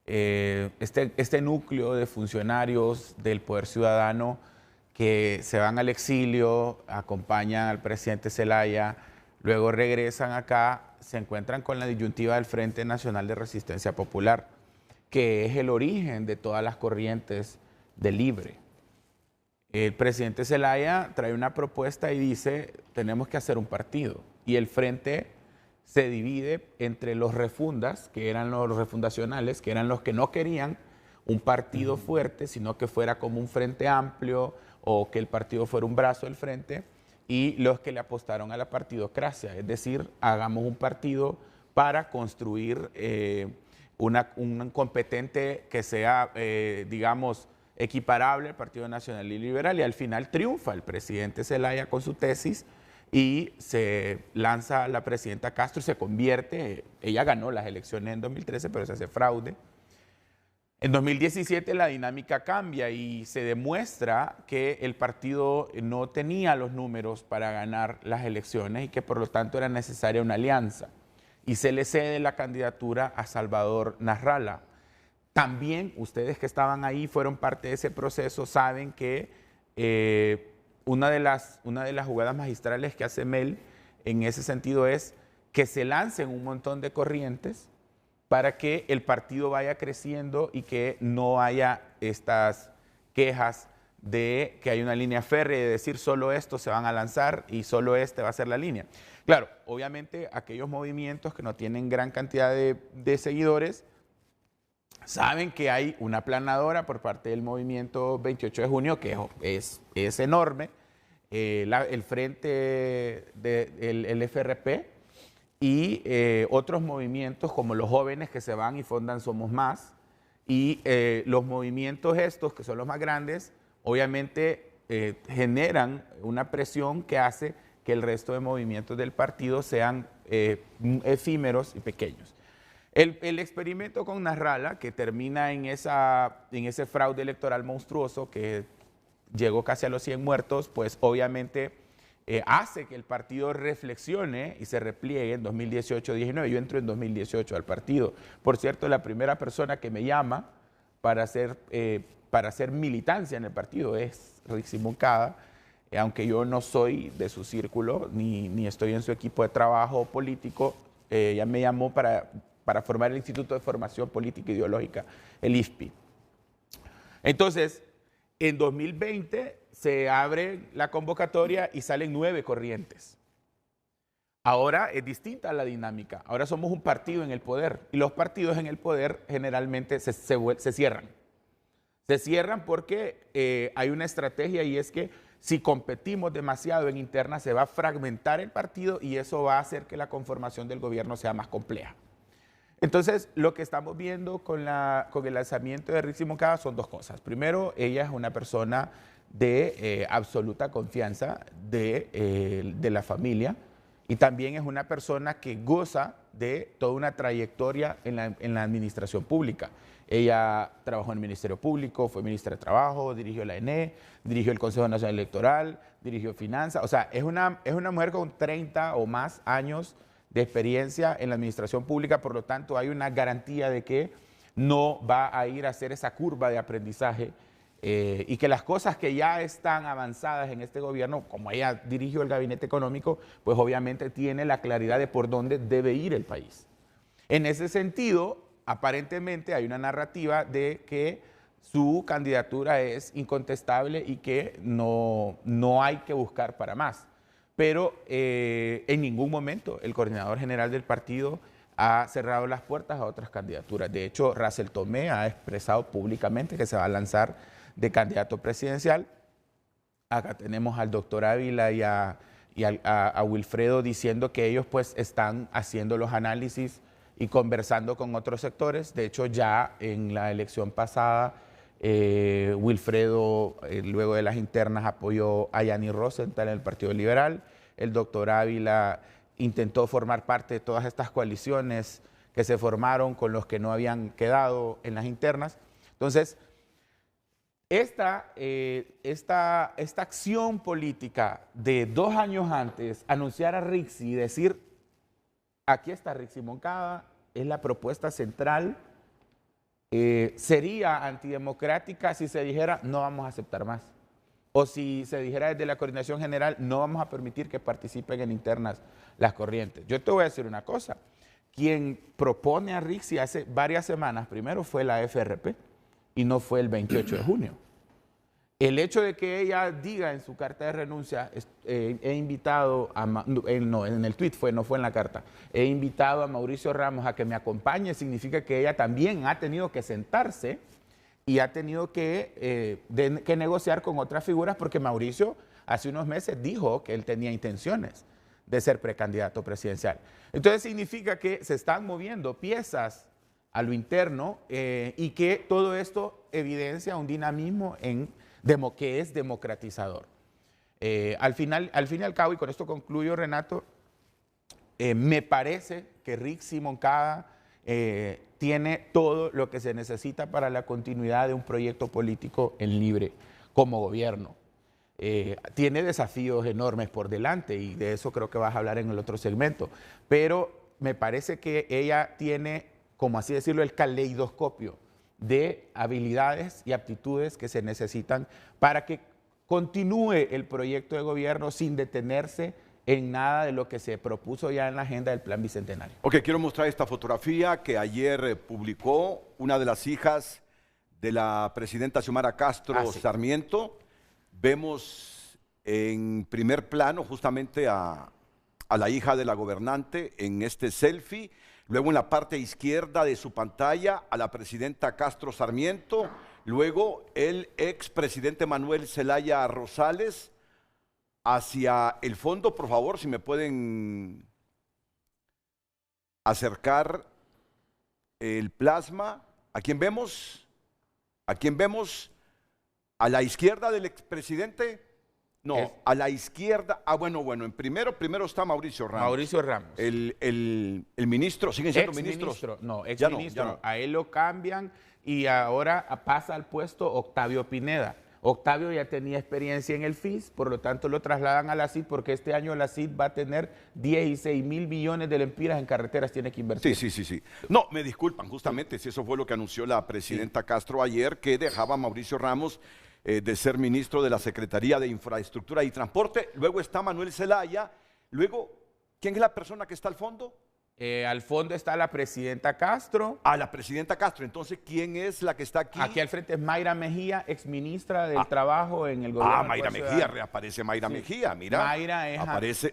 Speaker 3: Este núcleo de funcionarios del Poder Ciudadano que se van al exilio, acompañan al presidente Zelaya, luego regresan acá, se encuentran con la disyuntiva del Frente Nacional de Resistencia Popular, que es el origen de todas las corrientes de Libre. El presidente Zelaya trae una propuesta y dice, tenemos que hacer un partido. Y el Frente se divide entre los refundas, que eran los refundacionales, que eran los que no querían un partido fuerte, sino que fuera como un frente amplio o que el partido fuera un brazo del frente, y los que le apostaron a la partidocracia, es decir, hagamos un partido para construir un competente que sea, digamos, equiparable al Partido Nacional y Liberal, y al final triunfa el presidente Zelaya con su tesis y se lanza la presidenta Castro y se convierte, ella ganó las elecciones en 2013, pero se hace fraude. En 2017 la dinámica cambia y se demuestra que el partido no tenía los números para ganar las elecciones y que por lo tanto era necesaria una alianza. Y se le cede la candidatura a Salvador Nasralla. También ustedes que estaban ahí, fueron parte de ese proceso, saben que una de las jugadas magistrales que hace Mel en ese sentido es que se lancen un montón de corrientes para que el partido vaya creciendo y que no haya estas quejas de que hay una línea férrea y de decir solo estos se van a lanzar y solo este va a ser la línea. Claro, obviamente aquellos movimientos que no tienen gran cantidad de seguidores saben que hay una aplanadora por parte del movimiento 28 de junio que es enorme, el frente del FRP, y otros movimientos como los jóvenes que se van y fundan Somos Más, y los movimientos estos, que son los más grandes, obviamente generan una presión que hace que el resto de movimientos del partido sean efímeros y pequeños. El experimento con Nasralla, que termina en ese fraude electoral monstruoso que llegó casi a los 100 muertos, pues obviamente hace que el partido reflexione y se repliegue en 2018-19. Yo entro en 2018 al partido. Por cierto, la primera persona que me llama para hacer militancia en el partido es Rixi Moncada, aunque yo no soy de su círculo, ni estoy en su equipo de trabajo político. Ella me llamó para formar el Instituto de Formación Política e Ideológica, el IFPI. Entonces, en 2020 se abre la convocatoria y salen 9 corrientes. Ahora es distinta la dinámica. Ahora somos un partido en el poder y los partidos en el poder generalmente se cierran. Se cierran porque hay una estrategia, y es que si competimos demasiado en interna se va a fragmentar el partido y eso va a hacer que la conformación del gobierno sea más compleja. Entonces, lo que estamos viendo con el lanzamiento de Rixi Moncada son 2 cosas. Primero, ella es una persona de absoluta confianza de la familia, y también es una persona que goza de toda una trayectoria en la administración pública. Ella trabajó en el Ministerio Público, fue ministra de Trabajo, dirigió la ENE, dirigió el Consejo Nacional Electoral, dirigió Finanzas. O sea, es una mujer con 30 o más años de experiencia en la administración pública, por lo tanto hay una garantía de que no va a ir a hacer esa curva de aprendizaje y que las cosas que ya están avanzadas en este gobierno, como ella dirigió el gabinete económico, pues obviamente tiene la claridad de por dónde debe ir el país. En ese sentido, aparentemente hay una narrativa de que su candidatura es incontestable y que no hay que buscar para más. Pero en ningún momento el coordinador general del partido ha cerrado las puertas a otras candidaturas. De hecho, Russell Tomé ha expresado públicamente que se va a lanzar de candidato presidencial. Acá tenemos al doctor Ávila y a Wilfredo diciendo que ellos pues están haciendo los análisis y conversando con otros sectores. De hecho, ya en la elección pasada Wilfredo, luego de las internas, apoyó a Yanni Rosenthal en el Partido Liberal. El doctor Ávila intentó formar parte de todas estas coaliciones que se formaron con los que no habían quedado en las internas. Entonces, esta acción política de 2 años antes, anunciar a Rixi y decir, aquí está Rixi Moncada, es la propuesta central, sería antidemocrática si se dijera, no vamos a aceptar más. O si se dijera desde la Coordinación General, no vamos a permitir que participen en internas las corrientes. Yo te voy a decir una cosa, quien propone a Rixi hace varias semanas, primero fue la FRP y no fue el 28 de junio. El hecho de que ella diga en su carta de renuncia, he invitado a, no, en el tuit no fue en la carta, he invitado a Mauricio Ramos a que me acompañe, significa que ella también ha tenido que sentarse y ha tenido que negociar con otras figuras, porque Mauricio hace unos meses dijo que él tenía intenciones de ser precandidato presidencial. Entonces significa que se están moviendo piezas a lo interno y que todo esto evidencia un dinamismo que es democratizador. Al fin y al cabo, y con esto concluyo, Renato, me parece que Rixi Moncada tiene todo lo que se necesita para la continuidad de un proyecto político en Libre como gobierno. Tiene desafíos enormes por delante y de eso creo que vas a hablar en el otro segmento, pero me parece que ella tiene, como así decirlo, el caleidoscopio de habilidades y aptitudes que se necesitan para que continúe el proyecto de gobierno sin detenerse en nada de lo que se propuso ya en la agenda del Plan Bicentenario.
Speaker 2: Ok, quiero mostrar esta fotografía que ayer publicó una de las hijas de la presidenta Xiomara Castro Sarmiento. Vemos en primer plano justamente a la hija de la gobernante en este selfie. Luego en la parte izquierda de su pantalla a la presidenta Castro Sarmiento. Luego el expresidente Manuel Zelaya Rosales. Hacia el fondo, por favor, si me pueden acercar el plasma. ¿A quién vemos? ¿A quién vemos? ¿A la izquierda del expresidente? No, a la izquierda. Bueno, en primero está Mauricio Ramos.
Speaker 3: Mauricio Ramos.
Speaker 2: El ministro, ¿siguen siendo ministros?
Speaker 3: No, exministro.
Speaker 2: No.
Speaker 3: A él lo cambian y ahora pasa al puesto Octavio Pineda. Octavio ya tenía experiencia en el FIS, por lo tanto lo trasladan a la CID porque este año la CID va a tener 16 mil millones de lempiras en carreteras, tiene que invertir.
Speaker 2: Sí. No, me disculpan, justamente, si eso fue lo que anunció la presidenta Castro ayer, que dejaba a Mauricio Ramos de ser ministro de la Secretaría de Infraestructura y Transporte. Luego está Manuel Zelaya. Luego, ¿quién es la persona que está al fondo?
Speaker 3: Al fondo está la presidenta Castro.
Speaker 2: La presidenta Castro. Entonces, ¿quién es la que está aquí?
Speaker 3: Aquí al frente es Mayra Mejía, exministra del Trabajo en el gobierno.
Speaker 2: Mayra Mejía, reaparece Mayra Mejía, mira.
Speaker 3: Mayra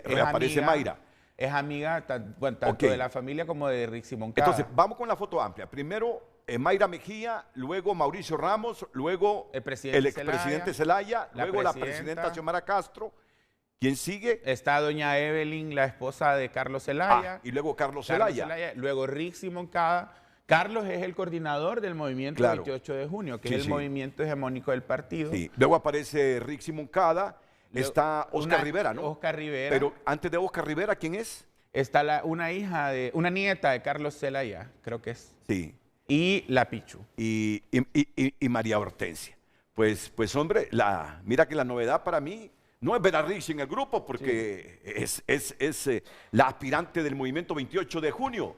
Speaker 2: reaparece Mayra.
Speaker 3: Es amiga tanto de la familia como de Rixi Moncada.
Speaker 2: Entonces, vamos con la foto amplia. Primero, Mayra Mejía, luego Mauricio Ramos, luego el expresidente Zelaya, luego la presidenta Xiomara Castro. ¿Quién sigue?
Speaker 3: Está doña Evelyn, la esposa de Carlos Zelaya.
Speaker 2: Y luego Carlos Zelaya.
Speaker 3: Luego Rixi Moncada. Carlos es el coordinador del movimiento 28 de junio, que es el movimiento hegemónico del partido.
Speaker 2: Sí. Luego aparece Rixi Moncada. Está Oscar Rivera, ¿no?
Speaker 3: Oscar Rivera.
Speaker 2: Pero antes de Oscar Rivera, ¿quién es?
Speaker 3: Está una nieta de Carlos Zelaya, creo que es.
Speaker 2: Sí.
Speaker 3: Y la Pichu.
Speaker 2: Y María Hortensia. Pues hombre, mira que la novedad para mí no es ver a Rixi en el grupo, porque es la aspirante del movimiento 28 de junio.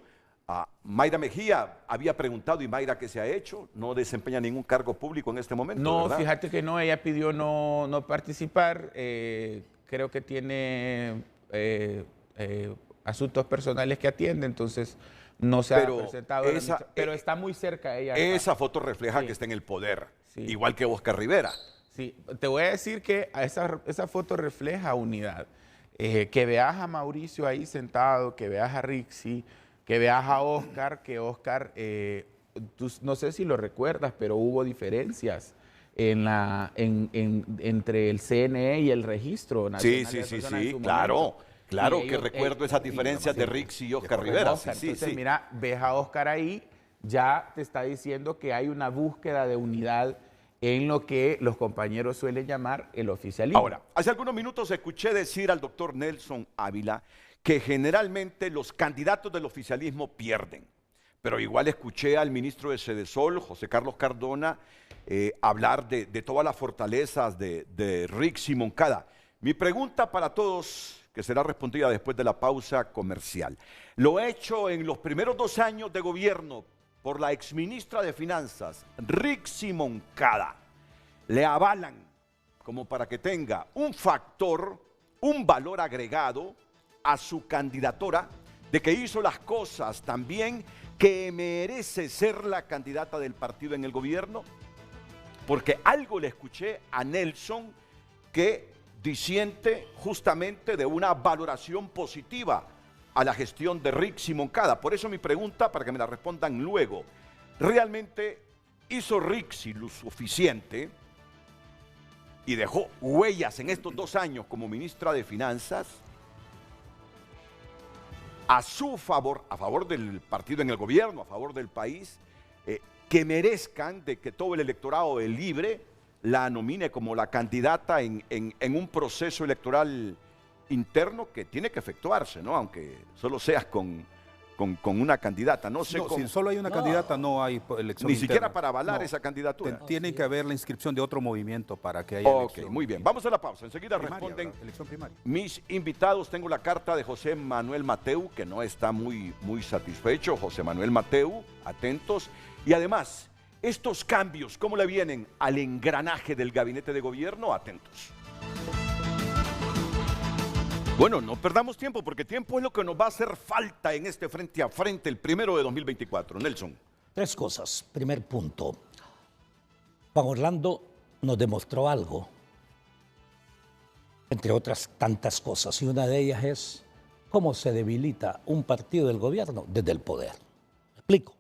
Speaker 2: Mayra Mejía había preguntado, ¿y Mayra qué se ha hecho? No desempeña ningún cargo público en este momento,
Speaker 3: No,
Speaker 2: ¿verdad?
Speaker 3: fíjate que no, ella pidió no participar. Creo que tiene asuntos personales que atiende, entonces no se ha presentado. Pero está muy cerca ella.
Speaker 2: Esa foto refleja que está en el poder, igual que Oscar Rivera.
Speaker 3: Sí, te voy a decir que esa foto refleja unidad. Que veas a Mauricio ahí sentado, que veas a Rixi, que veas a Oscar, que Oscar, no sé si lo recuerdas, pero hubo diferencias entre el CNE y el Registro Nacional de Personas en su
Speaker 2: claro
Speaker 3: momento.
Speaker 2: que recuerdo esas diferencias de Rixi y Oscar Rivera.
Speaker 3: Entonces, mira, ves a Oscar ahí, ya te está diciendo que hay una búsqueda de unidad en lo que los compañeros suelen llamar el oficialismo.
Speaker 2: Ahora, hace algunos minutos escuché decir al doctor Nelson Ávila que generalmente los candidatos del oficialismo pierden. Pero igual escuché al ministro de Sedesol, José Carlos Cardona, hablar de todas las fortalezas de Rixi Moncada. Mi pregunta para todos, que será respondida después de la pausa comercial. Lo hecho en los primeros 2 años de gobierno por la exministra de Finanzas, Rixi Moncada, le avalan como para que tenga un factor, un valor agregado a su candidatura, de que hizo las cosas también, que merece ser la candidata del partido en el gobierno, porque algo le escuché a Nelson que disiente justamente de una valoración positiva a la gestión de Rixi Moncada. Por eso mi pregunta, para que me la respondan luego, ¿realmente hizo Rixi lo suficiente y dejó huellas en estos 2 años como ministra de Finanzas a su favor, a favor del partido en el gobierno, a favor del país, que merezcan de que todo el electorado libre la nomine como la candidata en un proceso electoral interno que tiene que efectuarse, ¿no? Aunque solo seas con una candidata. No sé
Speaker 5: No,
Speaker 2: cómo.
Speaker 5: si solo hay una candidata, no hay elección
Speaker 2: Ni
Speaker 5: interna.
Speaker 2: siquiera para avalar
Speaker 5: No.
Speaker 2: esa candidatura.
Speaker 5: Tiene que haber la inscripción de otro movimiento para que haya
Speaker 2: Ok,
Speaker 5: elección.
Speaker 2: muy bien. Vamos a la pausa. Enseguida
Speaker 5: Primaria,
Speaker 2: responden
Speaker 5: ¿verdad? Elección primaria.
Speaker 2: mis invitados. Tengo la carta de José Manuel Mateu, que no está muy satisfecho. José Manuel Mateu, atentos. Y además, estos cambios, ¿cómo le vienen al engranaje del gabinete de gobierno? Atentos. Bueno, no perdamos tiempo, porque tiempo es lo que nos va a hacer falta en este frente a frente, el 1 de 2024. Nelson.
Speaker 4: 3 cosas. Primer punto. Juan Orlando nos demostró algo, entre otras tantas cosas, y una de ellas es cómo se debilita un partido del gobierno desde el poder. ¿Me explico?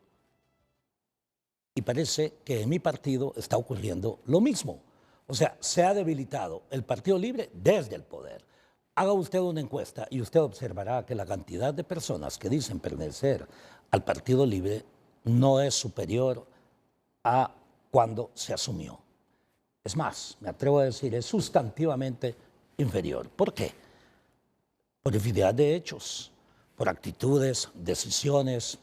Speaker 4: Y parece que en mi partido está ocurriendo lo mismo. O sea, se ha debilitado el Partido Libre desde el poder. Haga usted una encuesta y usted observará que la cantidad de personas que dicen pertenecer al Partido Libre no es superior a cuando se asumió. Es más, me atrevo a decir, es sustantivamente inferior. ¿Por qué? Por infinidad de hechos, por actitudes, decisiones,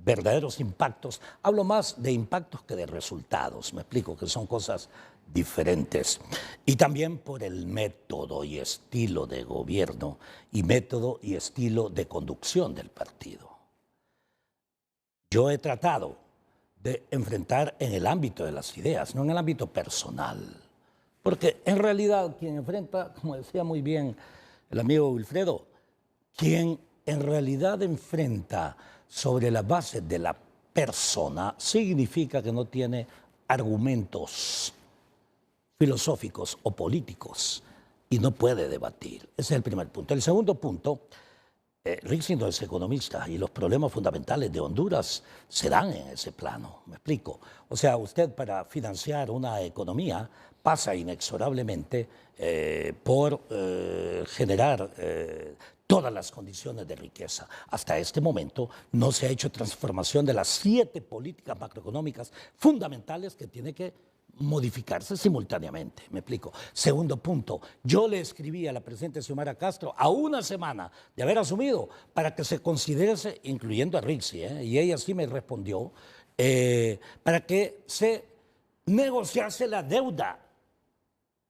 Speaker 4: verdaderos impactos. Hablo más de impactos que de resultados, me explico, que son cosas diferentes. Y también por el método y estilo de gobierno y método y estilo de conducción del partido. Yo he tratado de enfrentar en el ámbito de las ideas, no en el ámbito personal. Porque en realidad quien enfrenta, como decía muy bien el amigo Wilfredo, quien en realidad enfrenta sobre la base de la persona significa que no tiene argumentos filosóficos o políticos y no puede debatir. Ese es el primer punto. El segundo punto, Rixi no es economista y los problemas fundamentales de Honduras se dan en ese plano, me explico. O sea, usted para financiar una economía pasa inexorablemente por generar todas las condiciones de riqueza. Hasta este momento no se ha hecho transformación de las 7 políticas macroeconómicas fundamentales que tiene que modificarse simultáneamente, me explico. Segundo punto, yo le escribí a la presidenta Xiomara Castro a una semana de haber asumido para que se considerase, incluyendo a Rixi, y ella sí me respondió, para que se negociase la deuda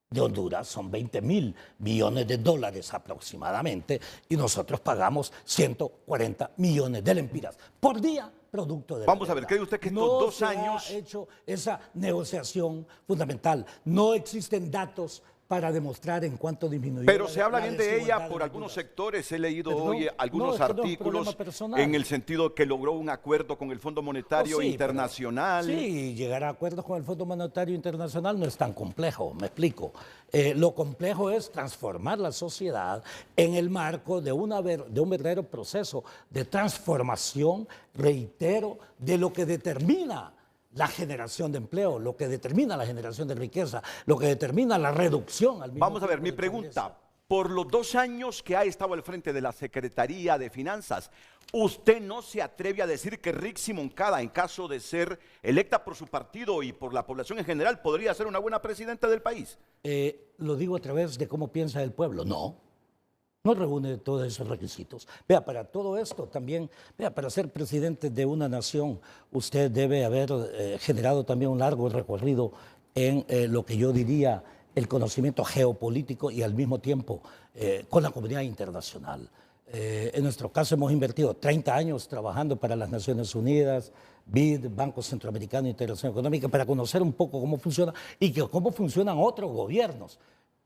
Speaker 4: de Honduras. Son 20.000 millones de dólares aproximadamente y nosotros pagamos 140 millones de lempiras por día producto de la
Speaker 2: Vamos a ver,
Speaker 4: deuda.
Speaker 2: ¿cree usted que estos
Speaker 4: no
Speaker 2: 2
Speaker 4: se
Speaker 2: años...
Speaker 4: ha hecho esa negociación fundamental? No existen datos para demostrar en cuánto disminuyó.
Speaker 2: Pero se habla
Speaker 4: la
Speaker 2: bien de
Speaker 4: desigualdad
Speaker 2: ella por
Speaker 4: en
Speaker 2: algunos
Speaker 4: Honduras.
Speaker 2: sectores. He leído
Speaker 4: Perdón,
Speaker 2: hoy algunos
Speaker 4: no, es que no es un
Speaker 2: artículos
Speaker 4: problema personal.
Speaker 2: en el sentido que logró un acuerdo con el Fondo Monetario
Speaker 4: Oh, sí,
Speaker 2: Internacional.
Speaker 4: pero, sí, llegar a acuerdos con el Fondo Monetario Internacional no es tan complejo, me explico. Lo complejo es transformar la sociedad en el marco de un verdadero proceso de transformación, reitero, de lo que determina la generación de empleo, lo que determina la generación de riqueza, lo que determina la reducción al mismo
Speaker 2: Vamos a ver,
Speaker 4: tiempo
Speaker 2: mi
Speaker 4: de
Speaker 2: pregunta,
Speaker 4: pobreza.
Speaker 2: por los 2 años que ha estado al frente de la Secretaría de Finanzas, ¿usted no se atreve a decir que Rixi Moncada, en caso de ser electa por su partido y por la población en general, podría ser una buena presidenta del país?
Speaker 4: Lo digo a través de cómo piensa el pueblo. No reúne todos esos requisitos. Vea, para todo esto también, vea, para ser presidente de una nación, usted debe haber generado también un largo recorrido en lo que yo diría el conocimiento geopolítico y al mismo tiempo con la comunidad internacional. En nuestro caso hemos invertido 30 años trabajando para las Naciones Unidas, BID, Banco Centroamericano de Integración Económica, para conocer un poco cómo funciona y cómo funcionan otros gobiernos.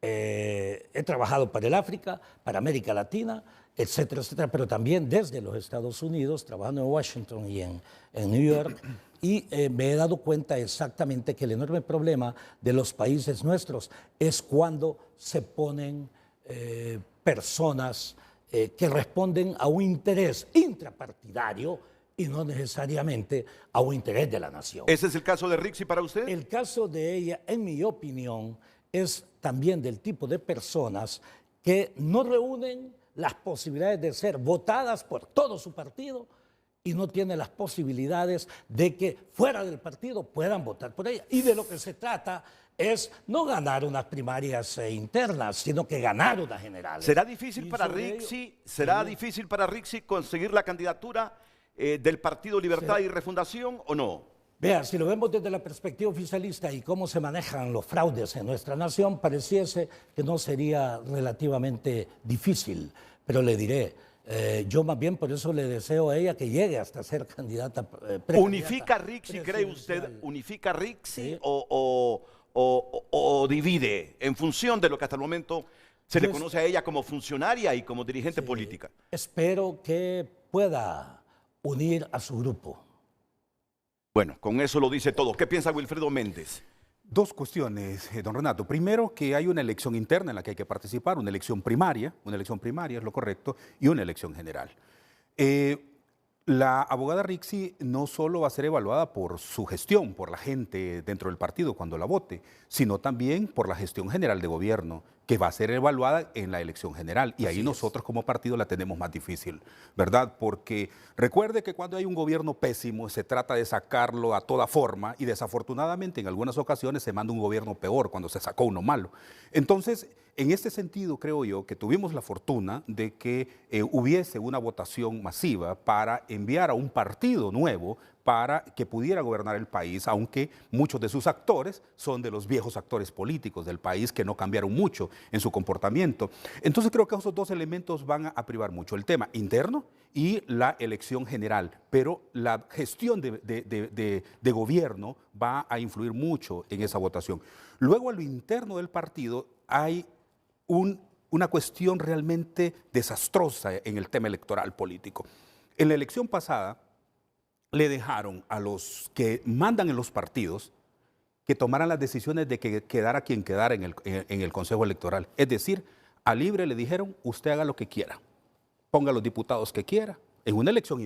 Speaker 4: He trabajado para el África, para América Latina, etcétera, etcétera, pero también desde los Estados Unidos, trabajando en Washington y en New York, y me he dado cuenta exactamente que el enorme problema de los países nuestros es cuando se ponen personas que responden a un interés intrapartidario y no necesariamente a un interés de la nación.
Speaker 2: ¿Ese es el caso de Rixi para usted?
Speaker 4: El caso de ella, en mi opinión, es también del tipo de personas que no reúnen las posibilidades de ser votadas por todo su partido y no tienen las posibilidades de que fuera del partido puedan votar por ella. Y de lo que se trata es no ganar unas primarias internas, sino que ganar unas generales.
Speaker 2: ¿Será difícil para Rixi, difícil para Rixi conseguir la candidatura del Partido Libertad y Refundación o no?
Speaker 4: Vea, si lo vemos desde la perspectiva oficialista y cómo se manejan los fraudes en nuestra nación, pareciese que no sería relativamente difícil. Pero le diré, yo más bien por eso le deseo a ella que llegue hasta ser candidata.
Speaker 2: ¿Unifica Rixi, cree usted? ¿Unifica Rixi o divide en función de lo que hasta el momento se le conoce a ella como funcionaria y como dirigente política?
Speaker 4: Espero que pueda unir a su grupo.
Speaker 2: Bueno, con eso lo dice todo. ¿Qué piensa Wilfredo Méndez?
Speaker 5: 2 cuestiones, don Renato. Primero, que hay una elección interna en la que hay que participar, una elección primaria es lo correcto, y una elección general. La abogada Rixi no solo va a ser evaluada por su gestión, por la gente dentro del partido cuando la vote, sino también por la gestión general de gobierno, que va a ser evaluada en la elección general. Y ahí nosotros como partido la tenemos más difícil, ¿verdad? Porque recuerde que cuando hay un gobierno pésimo se trata de sacarlo a toda forma y desafortunadamente en algunas ocasiones se manda un gobierno peor cuando se sacó uno malo. Entonces, en este sentido creo yo que tuvimos la fortuna de que hubiese una votación masiva para enviar a un partido nuevo para que pudiera gobernar el país, aunque muchos de sus actores son de los viejos actores políticos del país que no cambiaron mucho en su comportamiento. Entonces creo que esos 2 elementos van a privar mucho, el tema interno y la elección general, pero la gestión de gobierno va a influir mucho en esa votación. Luego a lo interno del partido hay una cuestión realmente desastrosa en el tema electoral político. En la elección pasada le dejaron a los que mandan en los partidos que tomaran las decisiones de que quedara quien quedara en el Consejo Electoral. Es decir, a Libre le dijeron, usted haga lo que quiera, ponga los diputados que quiera, en una elección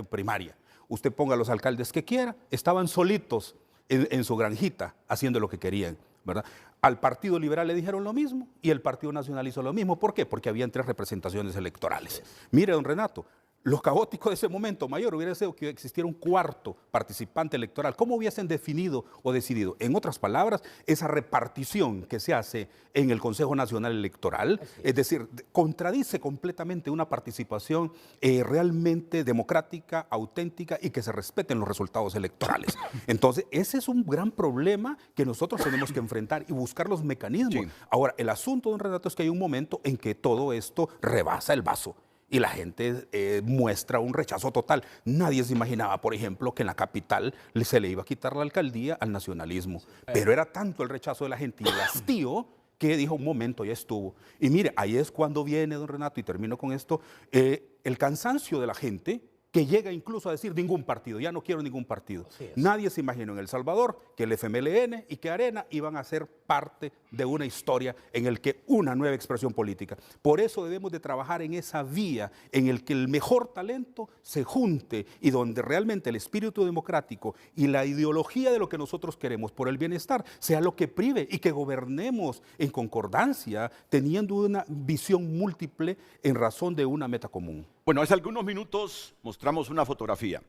Speaker 5: primaria, usted ponga los alcaldes que quiera, estaban solitos en su granjita haciendo lo que querían, ¿verdad? Al Partido Liberal le dijeron lo mismo y el Partido Nacional hizo lo mismo. ¿Por qué? Porque habían 3 representaciones electorales. Mire, don Renato, lo caótico de ese momento mayor hubiera sido que existiera un 4º participante electoral. ¿Cómo hubiesen definido o decidido? En otras palabras, esa repartición que se hace en el Consejo Nacional Electoral, es decir, contradice completamente una participación realmente democrática, auténtica y que se respeten los resultados electorales. Entonces, ese es un gran problema que nosotros tenemos que enfrentar y buscar los mecanismos. Sí. Ahora, el asunto, don Renato, es que hay un momento en que todo esto rebasa el vaso. Y la gente muestra un rechazo total. Nadie se imaginaba, por ejemplo, que en la capital se le iba a quitar la alcaldía al nacionalismo. Pero era tanto el rechazo de la gente y el hastío que dijo, un momento, ya estuvo. Y mire, ahí es cuando viene, don Renato, y termino con esto, el cansancio de la gente que llega incluso a decir ningún partido, ya no quiero ningún partido. Nadie se imaginó en El Salvador que el FMLN y que Arena iban a ser parte de una historia en el que una nueva expresión política. Por eso debemos de trabajar en esa vía en el que el mejor talento se junte y donde realmente el espíritu democrático y la ideología de lo que nosotros queremos por el bienestar sea lo que prive y que gobernemos en concordancia teniendo una visión múltiple en razón de una meta común.
Speaker 2: Bueno, hace algunos minutos mostramos una fotografía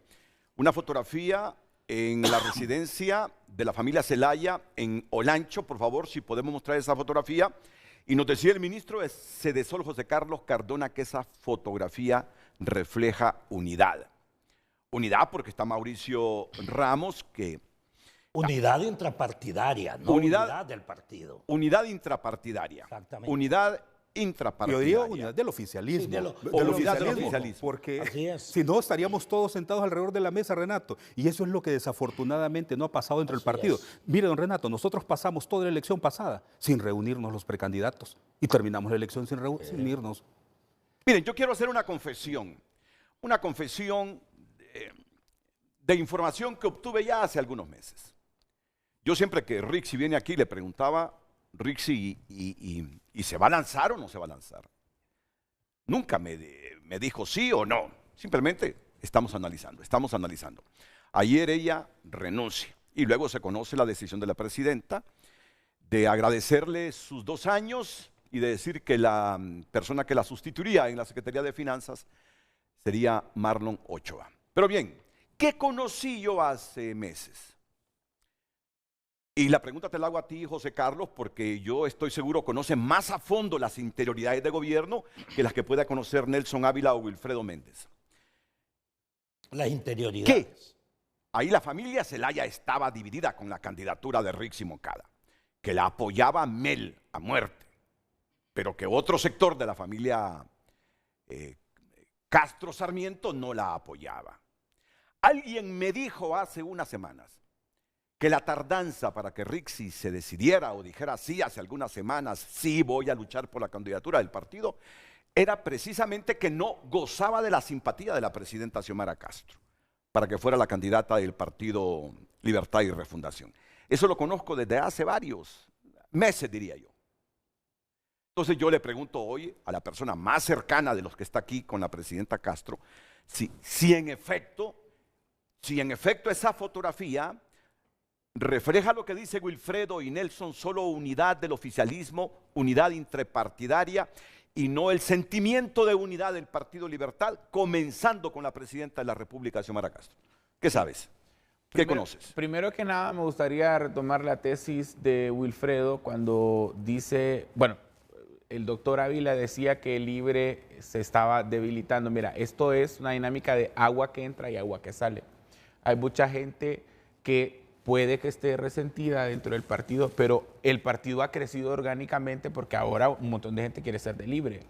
Speaker 2: en la residencia de la familia Zelaya en Olancho. Por favor, si podemos mostrar esa fotografía. Y nos decía el ministro de Sedesol, José Carlos Cardona, que esa fotografía refleja unidad. Unidad porque está Mauricio Ramos, que...
Speaker 4: Unidad intrapartidaria, no unidad del partido.
Speaker 2: Unidad intrapartidaria.
Speaker 4: Exactamente.
Speaker 2: Unidad intrapartidaria.
Speaker 5: Yo diría unidad del oficialismo.
Speaker 4: Sí,
Speaker 5: del
Speaker 2: unidad del
Speaker 5: oficialismo.
Speaker 2: oficialismo.
Speaker 5: Porque si no estaríamos todos sentados alrededor de la mesa, Renato. Y eso es lo que desafortunadamente no ha pasado dentro del partido. Mire, don Renato, nosotros pasamos toda la elección pasada sin reunirnos los precandidatos. Y terminamos la elección sin reunirnos.
Speaker 2: Miren, yo quiero hacer una confesión. Una confesión de información que obtuve ya hace algunos meses. Yo siempre que Rixi viene aquí le preguntaba, Rixi, ¿y se va a lanzar o no se va a lanzar? Nunca me dijo sí o no. Simplemente estamos analizando. Ayer ella renuncia y luego se conoce la decisión de la presidenta de agradecerle sus 2 años y de decir que la persona que la sustituiría en la Secretaría de Finanzas sería Marlon Ochoa. Pero bien, ¿qué conocí yo hace meses? Y la pregunta te la hago a ti, José Carlos, porque yo estoy seguro conoce más a fondo las interioridades de gobierno que las que pueda conocer Nelson Ávila o Wilfredo Méndez.
Speaker 4: Las interioridades.
Speaker 2: ¿Qué? Ahí la familia Zelaya estaba dividida con la candidatura de Rixi Moncada, que la apoyaba Mel a muerte, pero que otro sector de la familia Castro Sarmiento no la apoyaba. Alguien me dijo hace unas semanas que la tardanza para que Rixi se decidiera o dijera sí hace algunas semanas, sí voy a luchar por la candidatura del partido, era precisamente que no gozaba de la simpatía de la presidenta Xiomara Castro para que fuera la candidata del Partido Libertad y Refundación. Eso lo conozco desde hace varios meses, diría yo. Entonces yo le pregunto hoy a la persona más cercana de los que está aquí con la presidenta Castro, si en efecto esa fotografía refleja lo que dice Wilfredo y Nelson, solo unidad del oficialismo, unidad intrapartidaria y no el sentimiento de unidad del Partido Libertad, comenzando con la presidenta de la República, Xiomara Castro. ¿Qué sabes? ¿Qué conoces?
Speaker 3: Primero que nada me gustaría retomar la tesis de Wilfredo cuando dice, bueno, el doctor Ávila decía que el Libre se estaba debilitando. Mira, esto es una dinámica de agua que entra y agua que sale. Hay mucha gente que puede que esté resentida dentro del partido, pero el partido ha crecido orgánicamente porque ahora un montón de gente quiere ser de Libre,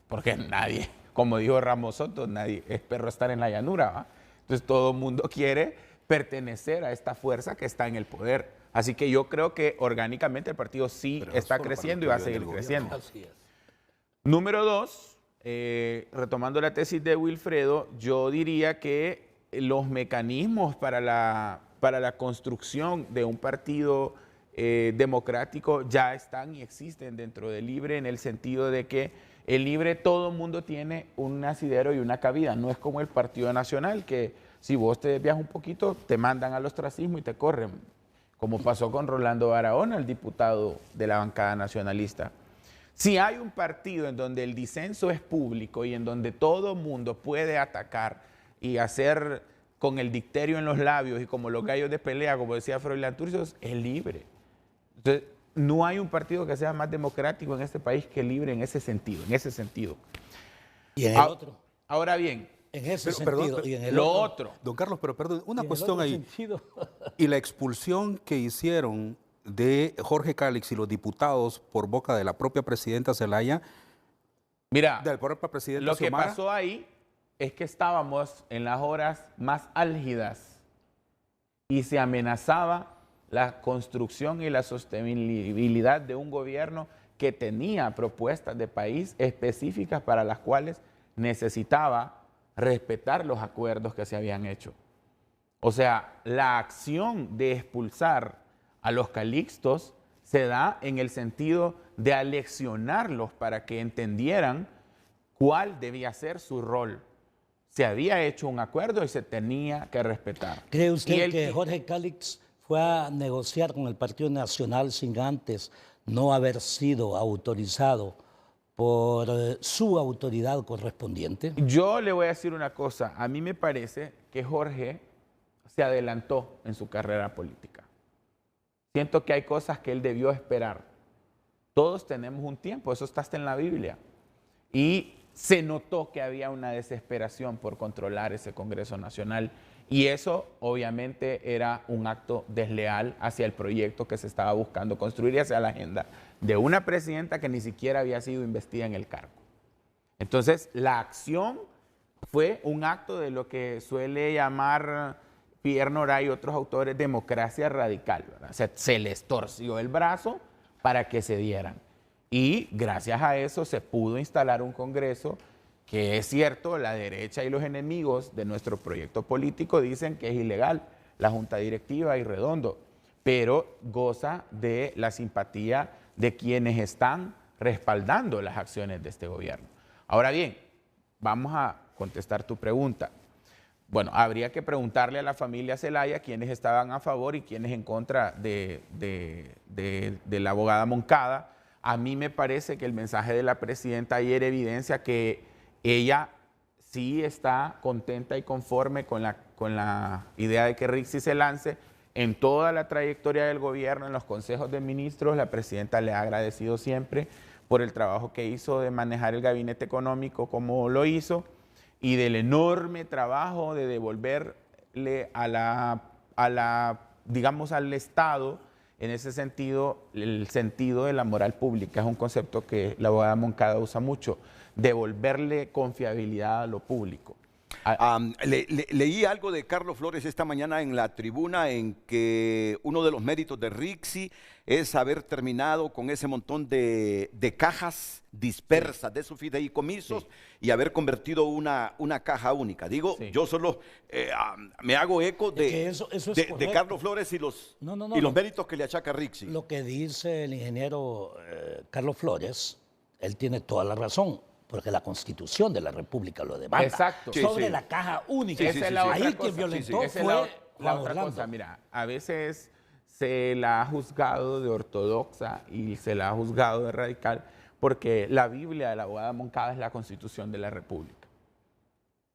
Speaker 3: porque nadie, como dijo Ramos Soto, nadie es perro estar en la llanura, ¿va? Entonces todo el mundo quiere pertenecer a esta fuerza que está en el poder. Así que yo creo que orgánicamente el partido sí está creciendo y va a seguir creciendo. Número 2, retomando la tesis de Wilfredo, yo diría que los mecanismos para la construcción de un partido democrático ya están y existen dentro del Libre, en el sentido de que el Libre todo el mundo tiene un asidero y una cabida. No es como el Partido Nacional, que si vos te desvías un poquito, te mandan al ostracismo y te corren, como pasó con Rolando Barahona, el diputado de la bancada nacionalista. Si hay un partido en donde el disenso es público y en donde todo el mundo puede atacar y hacer con el dicterio en los labios y como los gallos de pelea, como decía Froilán Turcios, es Libre. Entonces, no hay un partido que sea más democrático en este país que Libre en ese sentido,
Speaker 4: ¿Y en el otro?
Speaker 3: Ahora bien,
Speaker 4: En ese sentido.
Speaker 5: Perdón,
Speaker 4: y en el
Speaker 3: lo
Speaker 4: otro.
Speaker 3: otro.
Speaker 5: Don Carlos, pero perdón, una
Speaker 4: Y en el
Speaker 5: cuestión
Speaker 4: otro
Speaker 5: ahí.
Speaker 4: sentido.
Speaker 5: Y la expulsión que hicieron de Jorge Cálix y los diputados por boca de la propia presidenta Zelaya,
Speaker 3: Mira,
Speaker 5: de la propia presidenta
Speaker 3: lo que
Speaker 5: Xiomara,
Speaker 3: pasó ahí es que estábamos en las horas más álgidas y se amenazaba la construcción y la sostenibilidad de un gobierno que tenía propuestas de país específicas para las cuales necesitaba respetar los acuerdos que se habían hecho. O sea, la acción de expulsar a los calixtos se da en el sentido de aleccionarlos para que entendieran cuál debía ser su rol. Se había hecho un acuerdo y se tenía que respetar.
Speaker 4: ¿Cree
Speaker 3: Y
Speaker 4: usted
Speaker 3: el
Speaker 4: que Jorge Cálix fue a negociar con el Partido Nacional sin antes no haber sido autorizado por su autoridad correspondiente?
Speaker 3: Yo le voy a decir una cosa. A mí me parece que Jorge se adelantó en su carrera política. Siento que hay cosas que él debió esperar. Todos tenemos un tiempo, eso está hasta en la Biblia. Y se notó que había una desesperación por controlar ese Congreso Nacional y eso obviamente era un acto desleal hacia el proyecto que se estaba buscando construir y hacia la agenda de una presidenta que ni siquiera había sido investida en el cargo. Entonces, la acción fue un acto de lo que suele llamar Pierre Nora y otros autores democracia radical, ¿verdad? O sea, se les torció el brazo para que se dieran. Y gracias a eso se pudo instalar un Congreso que, es cierto, la derecha y los enemigos de nuestro proyecto político dicen que es ilegal, la Junta Directiva y Redondo, pero goza de la simpatía de quienes están respaldando las acciones de este gobierno. Ahora bien, vamos a contestar tu pregunta. Bueno, habría que preguntarle a la familia Zelaya quiénes estaban a favor y quiénes en contra de la abogada Moncada. A mí me parece que el mensaje de la presidenta ayer evidencia que ella sí está contenta y conforme con la idea de que Rixi se lance. En toda la trayectoria del gobierno, en los consejos de ministros, la presidenta le ha agradecido siempre por el trabajo que hizo de manejar el gabinete económico como lo hizo y del enorme trabajo de devolverle digamos, al Estado, en ese sentido, el sentido de la moral pública. Es un concepto que la abogada Moncada usa mucho, devolverle confiabilidad a lo público.
Speaker 2: Leí algo de Carlos Flores esta mañana en la tribuna en que uno de los méritos de Rixi es haber terminado con ese montón de cajas dispersas de sus fideicomisos y haber convertido una caja única. Digo, yo solo me hago eco de Carlos Flores y los méritos que le achaca Rixi.
Speaker 4: Lo que dice el ingeniero Carlos Flores, él tiene toda la razón. Porque la Constitución de la República lo demanda.
Speaker 3: Exacto.
Speaker 4: Sobre la caja única.
Speaker 3: Esa es la otra
Speaker 4: Ahí
Speaker 3: cosa.
Speaker 4: quien violentó
Speaker 3: Esa es
Speaker 4: fue
Speaker 3: la otra cosa. Mira, a veces se la ha juzgado de ortodoxa y se la ha juzgado de radical porque la Biblia de la abogada Moncada es la Constitución de la República.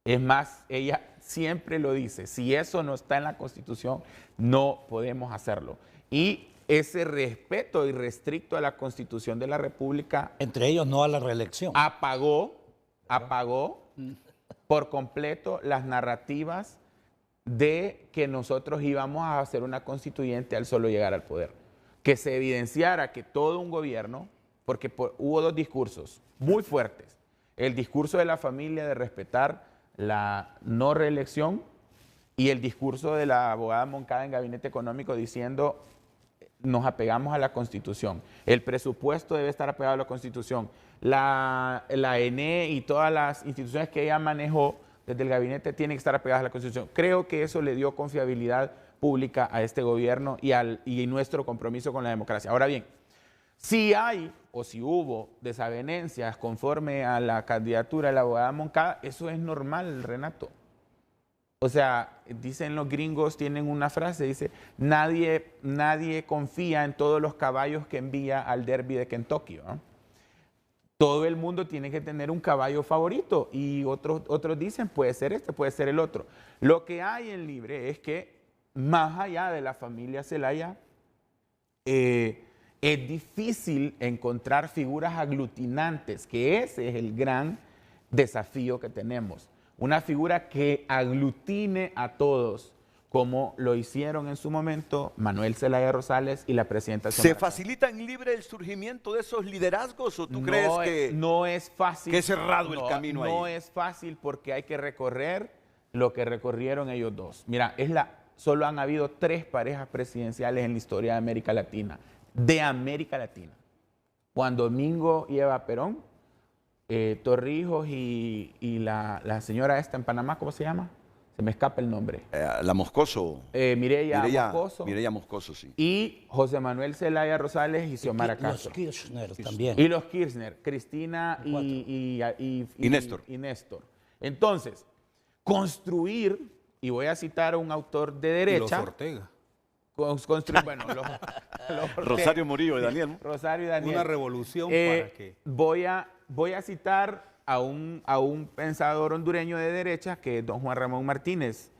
Speaker 3: Es más, ella siempre lo dice, si eso no está en la Constitución, no podemos hacerlo. Y ese respeto irrestricto a la Constitución de la República,
Speaker 4: entre ellos no a la reelección,
Speaker 3: apagó por completo las narrativas de que nosotros íbamos a hacer una constituyente al solo llegar al poder. Que se evidenciara que todo un gobierno, porque hubo dos discursos muy fuertes, el discurso de la familia de respetar la no reelección y el discurso de la abogada Moncada en Gabinete Económico diciendo nos apegamos a la Constitución. El presupuesto debe estar apegado a la Constitución. La ENE y todas las instituciones que ella manejó desde el gabinete tienen que estar apegadas a la Constitución. Creo que eso le dio confiabilidad pública a este gobierno y nuestro compromiso con la democracia. Ahora bien, si hay o si hubo desavenencias conforme a la candidatura de la abogada Moncada, eso es normal, Renato. O sea, dicen los gringos, tienen una frase, dice, nadie confía en todos los caballos que envía al derby de Kentucky, ¿no? Todo el mundo tiene que tener un caballo favorito y otros dicen, puede ser este, puede ser el otro. Lo que hay en Libre es que, más allá de la familia Zelaya, es difícil encontrar figuras aglutinantes, que ese es el gran desafío que tenemos. Una figura que aglutine a todos, como lo hicieron en su momento Manuel Zelaya Rosales y la presidenta Xiomara.
Speaker 2: ¿Se facilita en Libre el surgimiento de esos liderazgos o tú crees que
Speaker 3: no es fácil?
Speaker 2: Que es cerrado el camino ahí.
Speaker 3: No es fácil porque hay que recorrer lo que recorrieron ellos dos. Mira, solo han habido 3 parejas presidenciales en la historia de América Latina. Juan Domingo y Eva Perón, Torrijos y la señora esta en Panamá, ¿cómo se llama? se me escapa el nombre.
Speaker 2: La Moscoso.
Speaker 3: Mireya Moscoso.
Speaker 2: Mireya Moscoso, sí.
Speaker 3: Y José Manuel Zelaya Rosales y Xiomara Castro.
Speaker 4: Los Kirchner también.
Speaker 3: Y los Kirchner, Cristina y
Speaker 2: Néstor.
Speaker 3: y Néstor. Entonces, construir, y voy a citar a un autor de derecha.
Speaker 5: Y los Ortega.
Speaker 3: Construir, bueno, los Ortega,
Speaker 2: Rosario Murillo y Daniel.
Speaker 3: Rosario y Daniel.
Speaker 5: Una revolución para que...
Speaker 3: Voy a citar a un pensador hondureño de derecha, que es don Juan Ramón Martínez.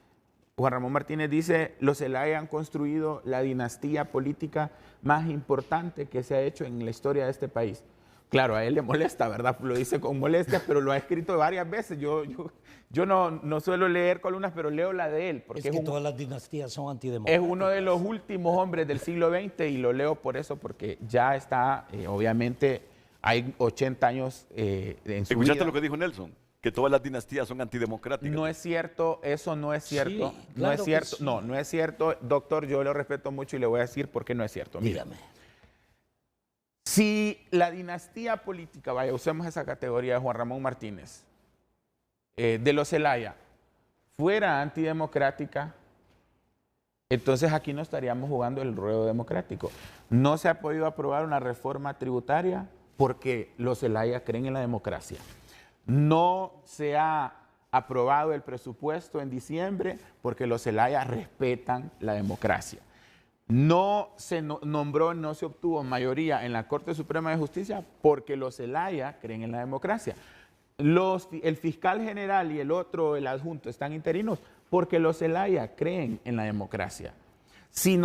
Speaker 3: Juan Ramón Martínez dice, los Zelaya han construido la dinastía política más importante que se ha hecho en la historia de este país. Claro, a él le molesta, ¿verdad? Lo dice con molestia, pero lo ha escrito varias veces. Yo no suelo leer columnas, pero leo la de él. Porque
Speaker 4: es que todas las dinastías son antidemocráticas.
Speaker 3: Es uno de los últimos hombres del siglo XX y lo leo por eso, porque ya está, obviamente, hay 80 años en su
Speaker 2: ¿Escuchaste
Speaker 3: vida.
Speaker 2: lo que dijo Nelson? Que todas las dinastías son antidemocráticas.
Speaker 3: No es cierto, eso no es cierto.
Speaker 4: Sí,
Speaker 3: no
Speaker 4: claro
Speaker 3: es
Speaker 4: que
Speaker 3: cierto,
Speaker 4: sí.
Speaker 3: no es cierto. Doctor, yo lo respeto mucho y le voy a decir por qué no es cierto. Mire,
Speaker 4: Dígame.
Speaker 3: si la dinastía política, vaya, usemos esa categoría de Juan Ramón Martínez, de los Zelaya, fuera antidemocrática, entonces aquí no estaríamos jugando el ruedo democrático. No se ha podido aprobar una reforma tributaria porque los Zelaya creen en la democracia. No se ha aprobado el presupuesto en diciembre porque los Zelaya respetan la democracia. No se nombró, no se obtuvo mayoría en la Corte Suprema de Justicia porque los Zelaya creen en la democracia. El fiscal general y el otro, el adjunto, están interinos porque los Zelaya creen en la democracia. Si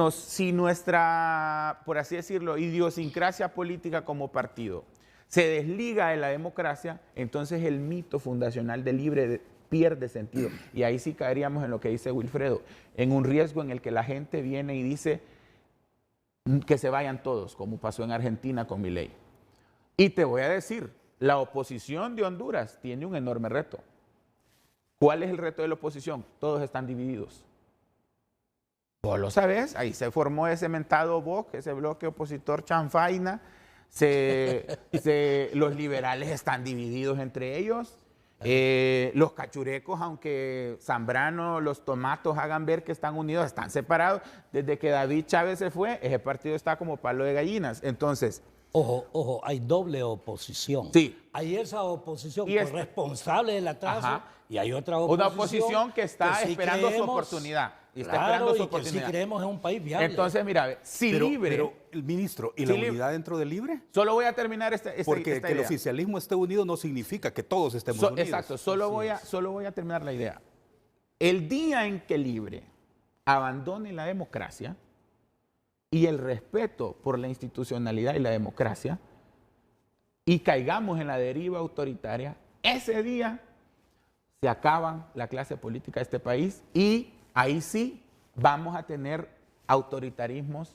Speaker 3: nuestra, por así decirlo, idiosincrasia política como partido se desliga de la democracia, entonces el mito fundacional del libre pierde sentido. Y ahí sí caeríamos en lo que dice Wilfredo, en un riesgo en el que la gente viene y dice que se vayan todos, como pasó en Argentina con Milei. Y te voy a decir, la oposición de Honduras tiene un enorme reto. ¿Cuál es el reto de la oposición? Todos están divididos. Vos lo sabés, ahí se formó ese mentado BOC, ese bloque opositor chanfaina. Los liberales están divididos entre ellos. Los cachurecos, aunque Zambrano, los tomatos hagan ver que están unidos, están separados. Desde que David Chávez se fue, ese partido está como palo de gallinas. Entonces,
Speaker 4: Ojo, hay doble oposición.
Speaker 3: Sí.
Speaker 4: Hay esa oposición
Speaker 3: Y
Speaker 4: responsable del atraso.
Speaker 3: Ajá.
Speaker 4: Y hay otra
Speaker 3: una
Speaker 4: oposición.
Speaker 3: oposición que está
Speaker 4: sí
Speaker 3: esperando su
Speaker 4: creemos-
Speaker 3: oportunidad. Y está
Speaker 4: Claro,
Speaker 3: esperando su
Speaker 4: y que
Speaker 3: oportunidad.
Speaker 4: sí creemos en un país viable.
Speaker 3: Entonces, mira, si libre,
Speaker 5: Pero el ministro, ¿y
Speaker 3: Sí,
Speaker 5: la
Speaker 3: libre.
Speaker 5: unidad dentro del libre?
Speaker 3: solo voy a terminar esta
Speaker 5: Porque
Speaker 3: esta
Speaker 5: que el
Speaker 3: idea.
Speaker 5: oficialismo esté unido no significa que todos estemos unidos.
Speaker 3: Exacto, solo voy a terminar la idea. El día en que libre abandone la democracia y el respeto por la institucionalidad y la democracia y caigamos en la deriva autoritaria, ese día se acaba la clase política de este país y ahí sí vamos a tener autoritarismos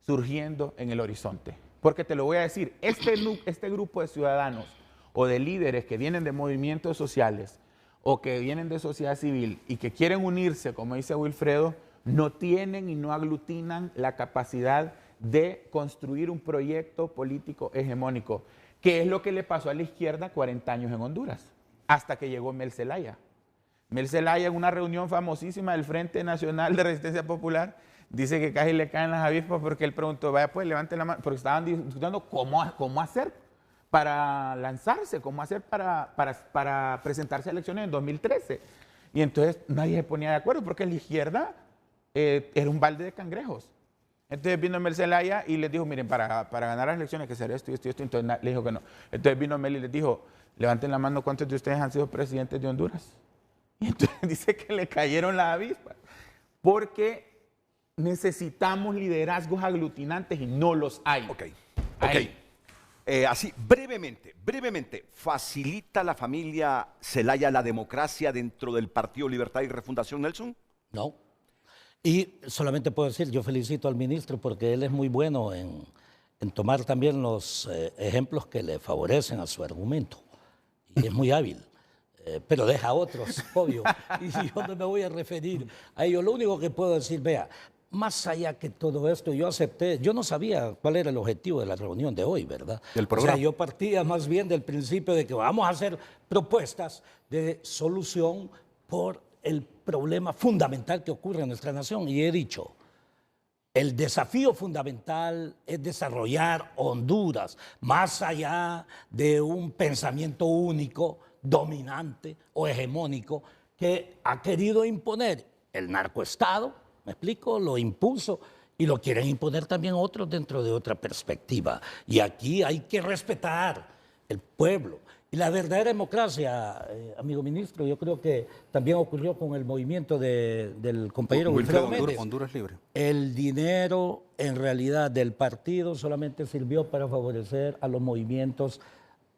Speaker 3: surgiendo en el horizonte. Porque te lo voy a decir, este grupo de ciudadanos o de líderes que vienen de movimientos sociales o que vienen de sociedad civil y que quieren unirse, como dice Wilfredo, no tienen y no aglutinan la capacidad de construir un proyecto político hegemónico, que es lo que le pasó a la izquierda 40 años en Honduras, hasta que llegó Mel Zelaya. Mel Zelaya, en una reunión famosísima del Frente Nacional de Resistencia Popular, dice que casi le caen las avispas porque él preguntó, vaya pues, levante la mano, porque estaban discutiendo cómo hacer para lanzarse, cómo hacer para presentarse a elecciones en 2013. Y entonces nadie se ponía de acuerdo porque la izquierda era un balde de cangrejos. Entonces vino Mel Zelaya y les dijo, miren, para ganar las elecciones hay que hacer esto y esto y esto. Entonces le dijo que no. Entonces vino Mel y les dijo, levanten la mano, ¿cuántos de ustedes han sido presidentes de Honduras? Y entonces dice que le cayeron las avispas. Porque necesitamos liderazgos aglutinantes y no los hay.
Speaker 2: Ok.
Speaker 3: Ahí.
Speaker 2: Así, brevemente, ¿facilita la familia Zelaya la democracia dentro del Partido Libertad y Refundación, Nelson?
Speaker 4: No. Y solamente puedo decir, yo felicito al ministro porque él es muy bueno en tomar también los ejemplos que le favorecen a su argumento. Y es muy hábil. Pero deja a otros, obvio. Y yo no me voy a referir a ello. Lo único que puedo decir, vea, más allá que todo esto, yo acepté, yo no sabía cuál era el objetivo de la reunión de hoy, ¿verdad?
Speaker 5: Del
Speaker 4: O
Speaker 5: programa.
Speaker 4: sea, yo partía más bien del principio de que vamos a hacer propuestas de solución por el problema fundamental que ocurre en nuestra nación y he dicho, el desafío fundamental es desarrollar Honduras más allá de un pensamiento único, dominante o hegemónico que ha querido imponer el narcoestado, ¿me explico? Lo impuso y lo quieren imponer también otros dentro de otra perspectiva. Y aquí hay que respetar el pueblo. Y la verdadera democracia, amigo ministro, yo creo que también ocurrió con el movimiento del compañero Wilfredo Méndez.
Speaker 5: Honduras Libre.
Speaker 4: El dinero en realidad del partido solamente sirvió para favorecer a los movimientos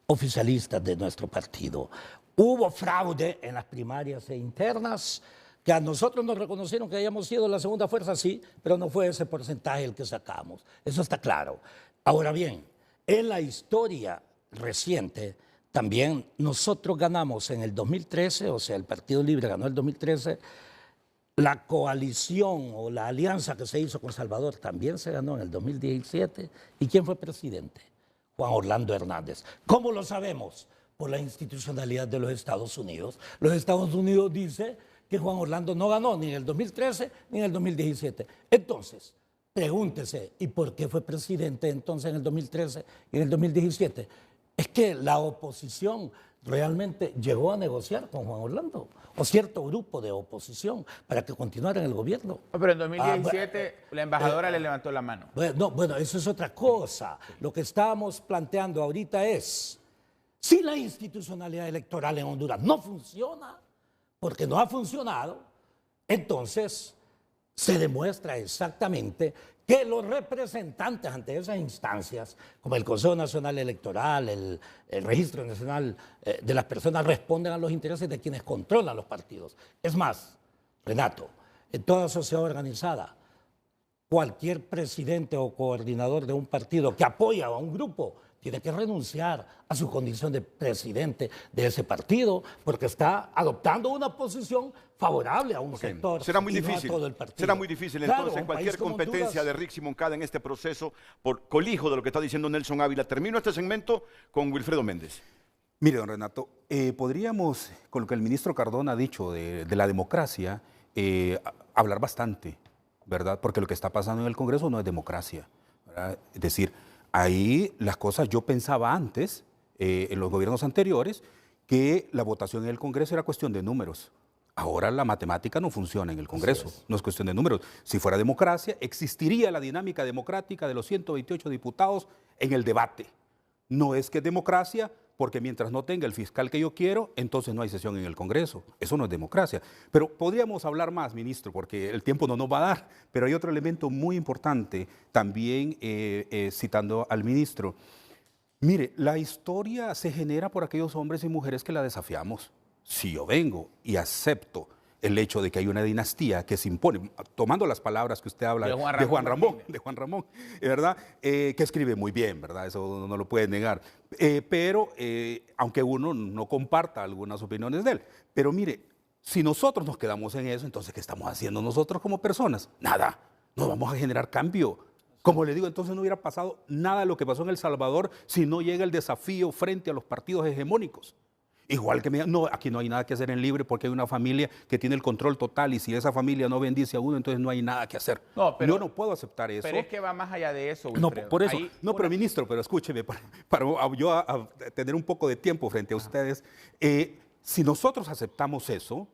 Speaker 4: oficialistas de nuestro partido. Hubo fraude en las primarias e internas, que a nosotros nos reconocieron que hayamos sido la segunda fuerza, sí, pero no fue ese porcentaje el que sacamos. Eso está claro. Ahora bien, en la historia reciente, también nosotros ganamos en el 2013, o sea, el Partido Libre ganó el 2013, la coalición o la alianza que se hizo con Salvador también se ganó en el 2017. ¿Y quién fue presidente? Juan Orlando Hernández. ¿Cómo lo sabemos? Por la institucionalidad de los Estados Unidos. Los Estados Unidos dice que Juan Orlando no ganó ni en el 2013 ni en el 2017. Entonces, pregúntese, ¿y por qué fue presidente entonces en el 2013 y en el 2017? Es que la oposición realmente llegó a negociar con Juan Orlando, o cierto grupo de oposición, para que continuara en el gobierno.
Speaker 3: Pero en 2017 la embajadora le levantó la mano.
Speaker 4: Bueno, eso es otra cosa. Lo que estábamos planteando ahorita es, si la institucionalidad electoral en Honduras no funciona, porque no ha funcionado, entonces se demuestra exactamente que los representantes ante esas instancias, como el Consejo Nacional Electoral, el Registro Nacional de las Personas, responden a los intereses de quienes controlan los partidos. Es más, Renato, en toda sociedad organizada, cualquier presidente o coordinador de un partido que apoya a un grupo tiene que renunciar a su condición de presidente de ese partido porque está adoptando una posición favorable a un sector.
Speaker 2: Será muy
Speaker 4: y
Speaker 2: difícil.
Speaker 4: no a todo el partido.
Speaker 2: Será muy difícil
Speaker 4: Claro,
Speaker 2: entonces
Speaker 4: un
Speaker 2: cualquier
Speaker 4: país como
Speaker 2: competencia
Speaker 4: Honduras,
Speaker 2: de Rixi Moncada en este proceso por colijo de lo que está diciendo Nelson Ávila. Termino este segmento con Wilfredo Méndez.
Speaker 5: Mire, don Renato, podríamos, con lo que el ministro Cardona ha dicho de la democracia, hablar bastante, ¿verdad? Porque lo que está pasando en el Congreso no es democracia, ¿verdad? Es decir, ahí las cosas, yo pensaba antes, en los gobiernos anteriores, que la votación en el Congreso era cuestión de números. Ahora la matemática no funciona en el Congreso, no es cuestión de números. Si fuera democracia, existiría la dinámica democrática de los 128 diputados en el debate. No es que es democracia, porque mientras no tenga el fiscal que yo quiero, entonces no hay sesión en el Congreso. Eso no es democracia. Pero podríamos hablar más, ministro, porque el tiempo no nos va a dar. Pero hay otro elemento muy importante, también citando al ministro. Mire, la historia se genera por aquellos hombres y mujeres que la desafiamos. Si yo vengo y acepto el hecho de que hay una dinastía que se impone, tomando las palabras que usted habla de Juan Ramón, ¿verdad? Que escribe muy bien, ¿verdad? Eso no lo puede negar. Pero aunque uno no comparta algunas opiniones de él. Pero mire, si nosotros nos quedamos en eso, entonces ¿qué estamos haciendo nosotros como personas? Nada, no vamos a generar cambio. Como le digo, entonces no hubiera pasado nada de lo que pasó en El Salvador si no llega el desafío frente a los partidos hegemónicos. Igual que no, aquí no hay nada que hacer en Libre porque hay una familia que tiene el control total y si esa familia no bendice a uno, entonces no hay nada que hacer.
Speaker 3: No, pero,
Speaker 5: yo no puedo aceptar eso.
Speaker 3: Pero es que va más allá de eso,
Speaker 5: Wilfredo. No, por eso. Pero ministro, pero escúcheme, para yo a tener un poco de tiempo frente a ustedes, si nosotros aceptamos eso,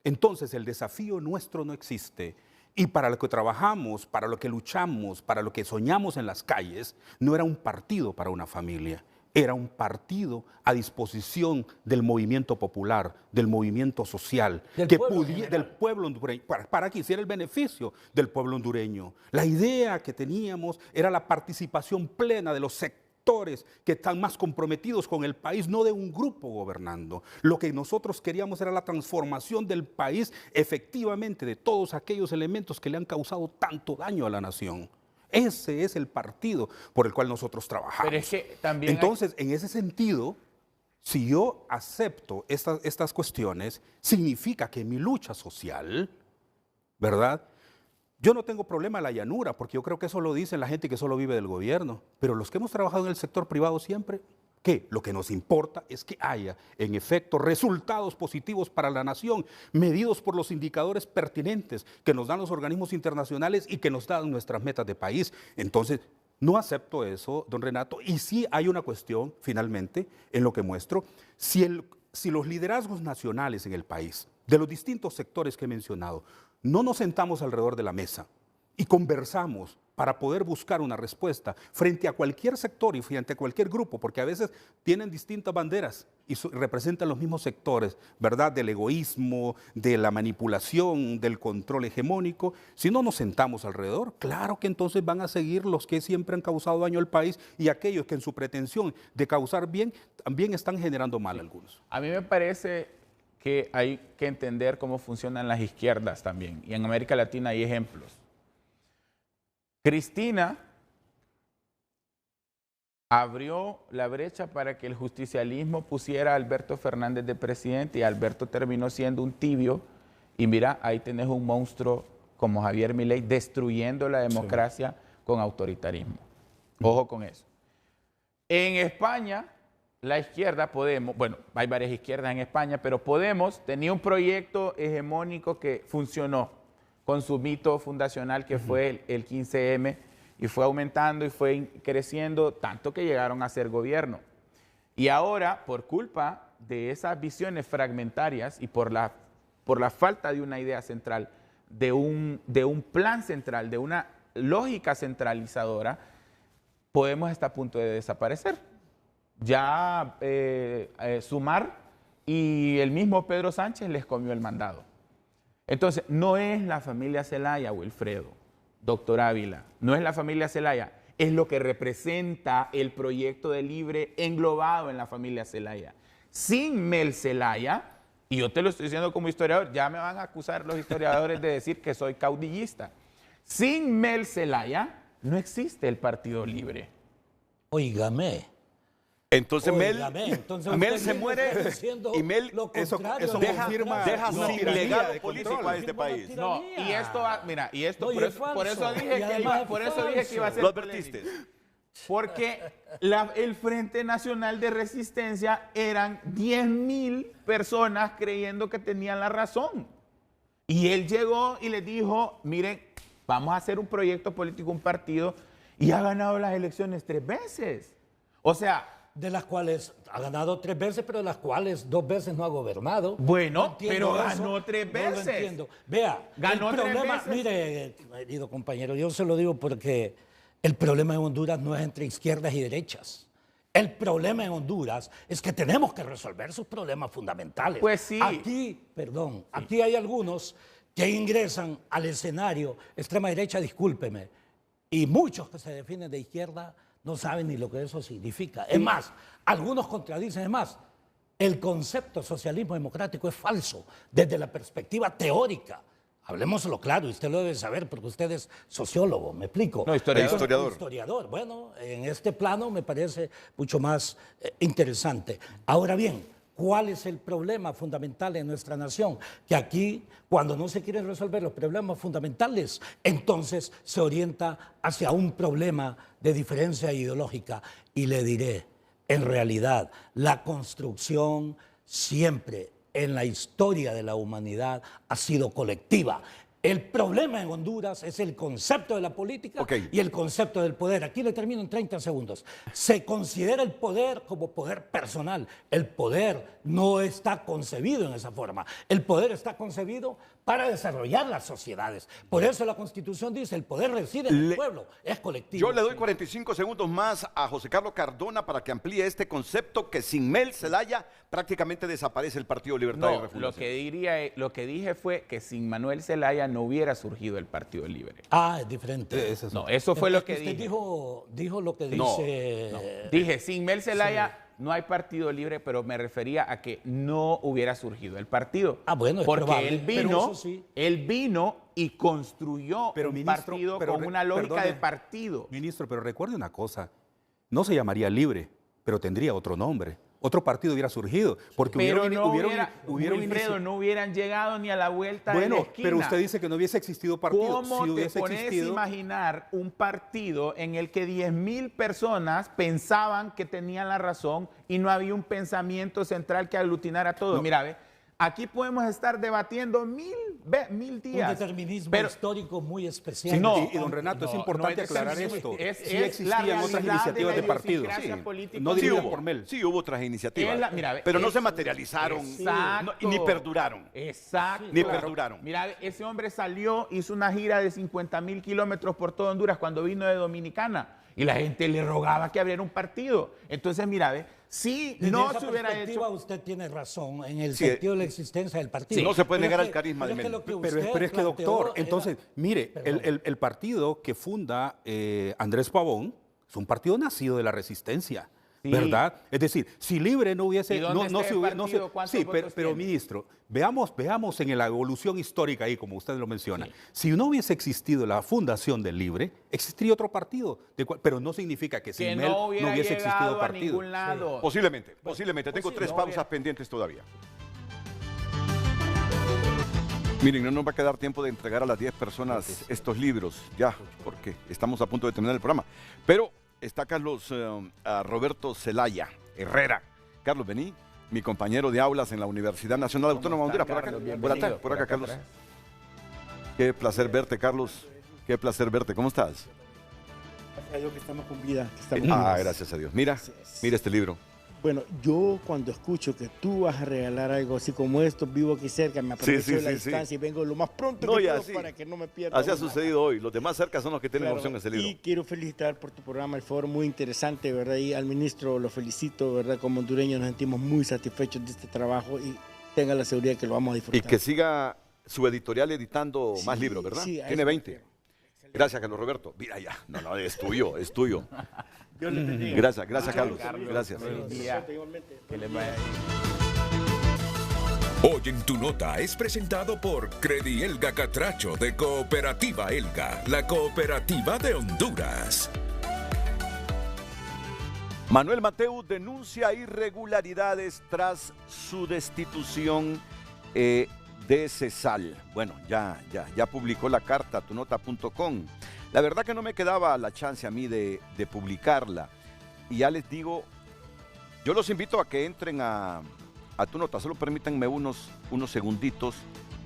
Speaker 5: entonces el desafío nuestro no existe. Y para lo que trabajamos, para lo que luchamos, para lo que soñamos en las calles, no era un partido para una familia. Era un partido a disposición del movimiento popular, del movimiento social, del pueblo hondureño, para que hiciera el beneficio del pueblo hondureño. La idea que teníamos era la participación plena de los sectores que están más comprometidos con el país, no de un grupo gobernando. Lo que nosotros queríamos era la transformación del país, efectivamente, de todos aquellos elementos que le han causado tanto daño a la nación. Ese es el partido por el cual nosotros trabajamos.
Speaker 3: Pero es que también
Speaker 5: entonces, en ese sentido, si yo acepto estas cuestiones, significa que mi lucha social, ¿verdad? Yo no tengo problema en la llanura, porque yo creo que eso lo dice la gente que solo vive del gobierno. Pero los que hemos trabajado en el sector privado siempre, ¿Qué? Lo que nos importa es que haya, en efecto, resultados positivos para la nación, medidos por los indicadores pertinentes que nos dan los organismos internacionales y que nos dan nuestras metas de país. Entonces, no acepto eso, don Renato, y sí hay una cuestión, finalmente, en lo que muestro, si los liderazgos nacionales en el país, de los distintos sectores que he mencionado, no nos sentamos alrededor de la mesa y conversamos para poder buscar una respuesta frente a cualquier sector y frente a cualquier grupo, porque a veces tienen distintas banderas y representan los mismos sectores, ¿verdad? Del egoísmo, de la manipulación, del control hegemónico. Si no nos sentamos alrededor, claro que entonces van a seguir los que siempre han causado daño al país y aquellos que en su pretensión de causar bien, también están generando mal algunos.
Speaker 3: A mí me parece que hay que entender cómo funcionan las izquierdas también, y en América Latina hay ejemplos. Cristina abrió la brecha para que el justicialismo pusiera a Alberto Fernández de presidente y Alberto terminó siendo un tibio. Y mira, ahí tenés un monstruo como Javier Milei destruyendo la democracia con autoritarismo. Ojo con eso. En España, la izquierda, Podemos, bueno, hay varias izquierdas en España, pero Podemos tenía un proyecto hegemónico que funcionó con su mito fundacional que fue el 15M, y fue aumentando y fue creciendo tanto que llegaron a ser gobierno. Y ahora, por culpa de esas visiones fragmentarias y por la falta de una idea central, de un plan central, de una lógica centralizadora, Podemos estar a punto de desaparecer. Ya Sumar y el mismo Pedro Sánchez les comió el mandado. Entonces, no es la familia Zelaya, Wilfredo, doctor Ávila, no es la familia Zelaya, es lo que representa el proyecto de Libre englobado en la familia Zelaya. Sin Mel Zelaya, y yo te lo estoy diciendo como historiador, ya me van a acusar los historiadores de decir que soy caudillista. Sin Mel Zelaya no existe el Partido Libre.
Speaker 4: Óigame.
Speaker 2: Entonces
Speaker 4: Entonces
Speaker 2: Mel se muere y Mel
Speaker 5: eso confirma
Speaker 2: deja
Speaker 5: una
Speaker 2: sin
Speaker 5: tiranía
Speaker 2: legado
Speaker 5: de
Speaker 2: político
Speaker 5: control.
Speaker 2: a este país.
Speaker 3: No, y esto, mira, y esto,
Speaker 4: No, y
Speaker 3: por eso dije que iba a ser
Speaker 2: Lo advertiste.
Speaker 3: polémico. Porque el Frente Nacional de Resistencia eran 10,000 personas creyendo que tenían la razón. Y él llegó y les dijo, miren, vamos a hacer un proyecto político, un partido, y ha ganado las elecciones 3 veces. O sea,
Speaker 4: de las cuales ha ganado 3 veces, pero de las cuales 2 veces no ha gobernado.
Speaker 3: Bueno, pero ganó 3 veces.
Speaker 4: No lo entiendo. Vea,
Speaker 3: ganó
Speaker 4: el
Speaker 3: 3
Speaker 4: problema,
Speaker 3: veces.
Speaker 4: mire, querido compañero, yo se lo digo porque el problema en Honduras no es entre izquierdas y derechas. El problema en Honduras es que tenemos que resolver sus problemas fundamentales.
Speaker 3: Pues sí.
Speaker 4: Aquí hay algunos que ingresan al escenario extrema derecha, discúlpeme, y muchos que se definen de izquierda no saben ni lo que eso significa. Es más, algunos contradicen, es más, el concepto socialismo democrático es falso desde la perspectiva teórica. Hablemoslo claro, y usted lo debe saber porque usted es sociólogo, ¿me explico?
Speaker 3: No, historiador.
Speaker 4: Historiador. Bueno, en este plano me parece mucho más interesante. Ahora bien, ¿cuál es el problema fundamental en nuestra nación? Que aquí, cuando no se quieren resolver los problemas fundamentales, entonces se orienta hacia un problema de diferencia ideológica. Y le diré, en realidad, la construcción siempre en la historia de la humanidad ha sido colectiva. El problema en Honduras es el concepto de la política y el concepto del poder. Aquí le termino en 30 segundos. Se considera el poder como poder personal. El poder no está concebido en esa forma. El poder está concebido para desarrollar las sociedades. Por eso la Constitución dice, el poder reside en el pueblo, es colectivo.
Speaker 2: Yo le doy 45 segundos más a José Carlos Cardona para que amplíe este concepto que sin Mel Zelaya prácticamente desaparece el Partido Libertad y Refundación.
Speaker 3: Lo que dije fue que sin Manuel Zelaya no hubiera surgido el Partido Libre.
Speaker 4: Ah, es diferente.
Speaker 3: No, eso fue lo que
Speaker 4: usted
Speaker 3: dije.
Speaker 4: dijo lo que dice...
Speaker 3: No. Dije, sin Mel Zelaya no hay Partido Libre, pero me refería a que no hubiera surgido el partido.
Speaker 4: Ah, bueno, es
Speaker 3: porque
Speaker 4: probable,
Speaker 3: él vino y construyó un partido con una lógica de partido.
Speaker 5: Ministro, pero recuerde una cosa, no se llamaría Libre, pero tendría otro nombre. otro partido hubiera surgido. Porque
Speaker 3: Pero
Speaker 5: hubieron
Speaker 3: no hubieran llegado ni a la vuelta de la
Speaker 5: bueno,
Speaker 3: esquina.
Speaker 5: pero usted dice que no hubiese existido partido.
Speaker 3: ¿Cómo
Speaker 5: Si
Speaker 3: te
Speaker 5: hubiese
Speaker 3: pones
Speaker 5: existido,
Speaker 3: a imaginar un partido en el que 10.000 personas pensaban que tenían la razón y no había un pensamiento central que aglutinara a todos?
Speaker 5: No.
Speaker 3: Mira, ve, aquí podemos estar debatiendo mil días.
Speaker 4: Un determinismo
Speaker 3: pero
Speaker 4: histórico muy especial.
Speaker 3: Sí, no,
Speaker 5: y don Renato, es importante
Speaker 3: es
Speaker 5: aclarar
Speaker 3: determinismo,
Speaker 5: esto. Sí
Speaker 3: la
Speaker 5: existían otras
Speaker 3: realidad
Speaker 5: iniciativas de
Speaker 3: la
Speaker 5: partidos.
Speaker 3: idiosincrasia política.
Speaker 5: No
Speaker 2: Sí
Speaker 5: dirigidas
Speaker 2: hubo,
Speaker 5: por Mel.
Speaker 2: sí hubo otras iniciativas,
Speaker 3: Es la- mira, ve,
Speaker 2: pero no
Speaker 3: es-
Speaker 2: se materializaron
Speaker 3: Exacto.
Speaker 2: y ni perduraron.
Speaker 3: Exacto.
Speaker 2: Ni perduraron.
Speaker 3: Mira, ese hombre salió, hizo una gira de 50.000 kilómetros por todo Honduras cuando vino de Dominicana y la gente le rogaba que abriera un partido. Entonces, mira, ve, si
Speaker 4: Desde
Speaker 3: no
Speaker 4: esa
Speaker 3: se hubiera
Speaker 4: perspectiva,
Speaker 3: hecho...
Speaker 4: usted tiene razón en el
Speaker 2: Sí,
Speaker 4: sentido de la existencia del partido.
Speaker 2: sí, no se puede
Speaker 4: Pero
Speaker 2: negar
Speaker 4: es
Speaker 2: el carisma de
Speaker 4: pero es que
Speaker 2: Mel.
Speaker 4: lo que
Speaker 5: Pero
Speaker 4: usted
Speaker 5: es que, doctor,
Speaker 4: planteó
Speaker 5: entonces,
Speaker 4: era-
Speaker 5: mire,
Speaker 4: Perdón.
Speaker 5: el partido que funda Andrés Pavón es un partido nacido de la resistencia,
Speaker 3: Sí.
Speaker 5: ¿verdad? Es decir, si Libre no hubiese...
Speaker 3: ¿Y dónde está
Speaker 5: se
Speaker 3: el
Speaker 5: hubiera-
Speaker 3: partido? ¿Cuántos
Speaker 5: sí,
Speaker 3: votos
Speaker 5: pero
Speaker 3: tiene?
Speaker 5: ministro, veamos en la evolución histórica ahí, como usted lo menciona. Si no hubiese existido la fundación del Libre, existiría otro partido, pero no significa que sin
Speaker 3: que
Speaker 5: Mel
Speaker 3: no hubiera
Speaker 5: hubiese existido
Speaker 3: llegado a
Speaker 5: partido.
Speaker 3: ningún lado.
Speaker 2: Posiblemente. Tengo tres
Speaker 3: no
Speaker 2: pausas
Speaker 3: hubiera-
Speaker 2: pendientes todavía. Miren, no nos va a quedar tiempo de entregar a las 10 personas estos libros, ya, porque estamos a punto de terminar el programa. Pero está Carlos Roberto Zelaya Herrera. Carlos, vení, mi compañero de aulas en la Universidad Nacional Autónoma de Honduras. Por acá, por acá, Carlos.
Speaker 3: atrás.
Speaker 2: Qué placer verte, Carlos. Qué placer verte. ¿Cómo estás?
Speaker 6: Gracias a Dios que estamos con vida. Que estamos vivos.
Speaker 2: Gracias a Dios. Mira este libro.
Speaker 6: Bueno, yo cuando escucho que tú vas a regalar algo así como esto, vivo aquí cerca, me aprovecho
Speaker 2: Sí,
Speaker 6: de la
Speaker 2: sí, sí.
Speaker 6: distancia y vengo lo más pronto
Speaker 2: No,
Speaker 6: que
Speaker 2: y
Speaker 6: puedo
Speaker 2: así.
Speaker 6: para que no me pierda.
Speaker 2: Así ha
Speaker 6: una.
Speaker 2: sucedido hoy. Los demás cerca son los que tienen
Speaker 6: Claro,
Speaker 2: opción a ese libro.
Speaker 6: y quiero felicitar por tu programa, el foro muy interesante, ¿verdad? Y al ministro lo felicito, ¿verdad? Como hondureños nos sentimos muy satisfechos de este trabajo y tenga la seguridad que lo vamos a
Speaker 2: Y
Speaker 6: disfrutar.
Speaker 2: que siga su editorial editando
Speaker 6: Sí,
Speaker 2: más libros, ¿verdad?
Speaker 6: sí, a
Speaker 2: Tiene
Speaker 6: eso
Speaker 2: 20.
Speaker 6: quiero.
Speaker 2: Gracias, Carlos Roberto. Mira ya. No, es tuyo, es tuyo.
Speaker 6: Dios les bendiga.
Speaker 2: Gracias, Carlos. Gracias.
Speaker 3: Buen día.
Speaker 6: Igualmente.
Speaker 3: Que les vaya bien.
Speaker 1: Hoy en tu nota es presentado por Credielga Catracho de Cooperativa Elga, la cooperativa de Honduras.
Speaker 2: Manuel Mateu denuncia irregularidades tras su destitución de CESAL. Bueno, ya publicó la carta, tunota.com. La verdad que no me quedaba la chance a mí de publicarla. Y ya les digo, yo los invito a que entren a tu nota. Solo permítanme unos segunditos.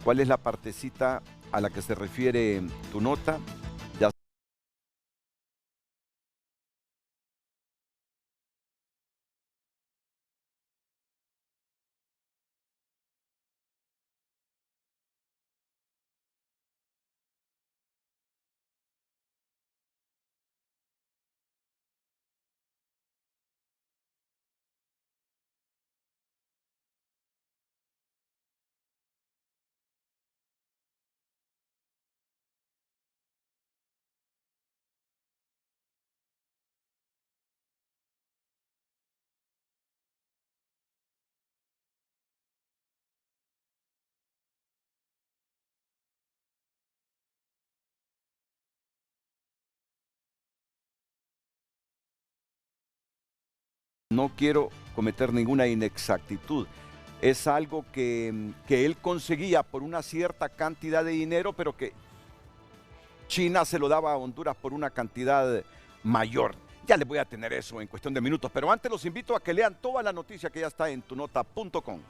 Speaker 2: ¿Cuál es la partecita a la que se refiere tu nota? Ya. No quiero cometer ninguna inexactitud. Es algo que él conseguía por una cierta cantidad de dinero, pero que China se lo daba a Honduras por una cantidad mayor. Ya les voy a tener eso en cuestión de minutos, pero antes los invito a que lean toda la noticia que ya está en tunota.com.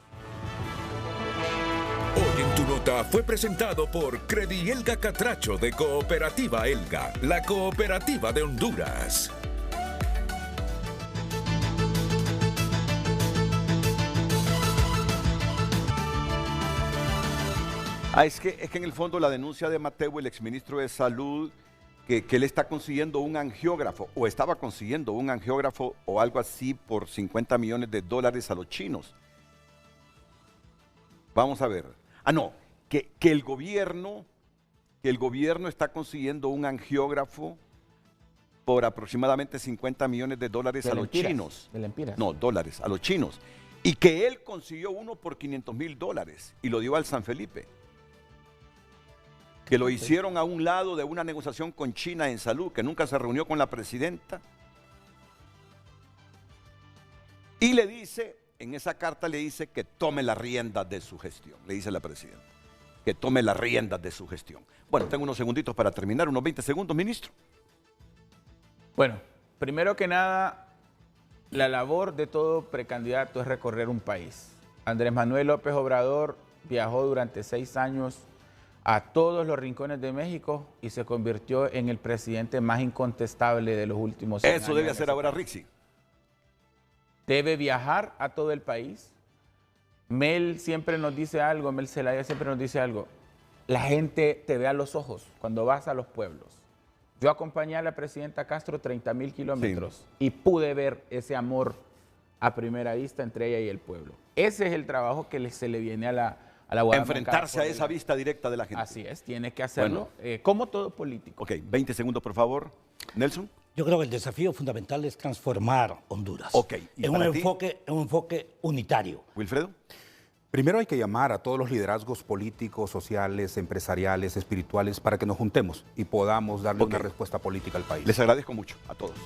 Speaker 1: Hoy en tu nota fue presentado por Credielga Catracho de Cooperativa Elga, la cooperativa de Honduras.
Speaker 2: Es que en el fondo la denuncia de Mateu, el exministro de Salud, que él está consiguiendo un angiógrafo, o estaba consiguiendo un angiógrafo o algo así por $50 millones a los chinos. Vamos a ver. Que el gobierno está consiguiendo un angiógrafo por aproximadamente $50 millones a los chinos.
Speaker 3: De lempiras.
Speaker 2: No, dólares, a los chinos. Y que él consiguió uno por $500,000 y lo dio al San Felipe. Que lo hicieron a un lado de una negociación con China en salud, que nunca se reunió con la presidenta. Y le dice, en esa carta le dice que tome las riendas de su gestión, le dice la presidenta, que tome las riendas de su gestión. Bueno, tengo unos segunditos para terminar, unos 20 segundos, ministro.
Speaker 3: Bueno, primero que nada, la labor de todo precandidato es recorrer un país. Andrés Manuel López Obrador viajó durante 6 años a todos los rincones de México y se convirtió en el presidente más incontestable de los últimos 100 años.
Speaker 2: Eso debe hacer ahora Rixi.
Speaker 3: Debe viajar a todo el país. Mel siempre nos dice algo, Mel Zelaya siempre nos dice algo. La gente te ve a los ojos cuando vas a los pueblos. Yo acompañé a la presidenta Castro 30,000 kilómetros y pude ver ese amor a primera vista entre ella y el pueblo. Ese es el trabajo que se le viene a la Guadalupe.
Speaker 2: Enfrentarse a esa vista directa de la gente.
Speaker 3: Así es, tiene que hacerlo, como todo político.
Speaker 2: Ok, 20 segundos, por favor. Nelson.
Speaker 4: Yo creo que el desafío fundamental es transformar Honduras.
Speaker 2: Ok, ¿y
Speaker 4: en un enfoque unitario.
Speaker 2: Wilfredo.
Speaker 5: Primero hay que llamar a todos los liderazgos políticos, sociales, empresariales, espirituales, para que nos juntemos y podamos darle una respuesta política al país.
Speaker 2: Les agradezco mucho a todos.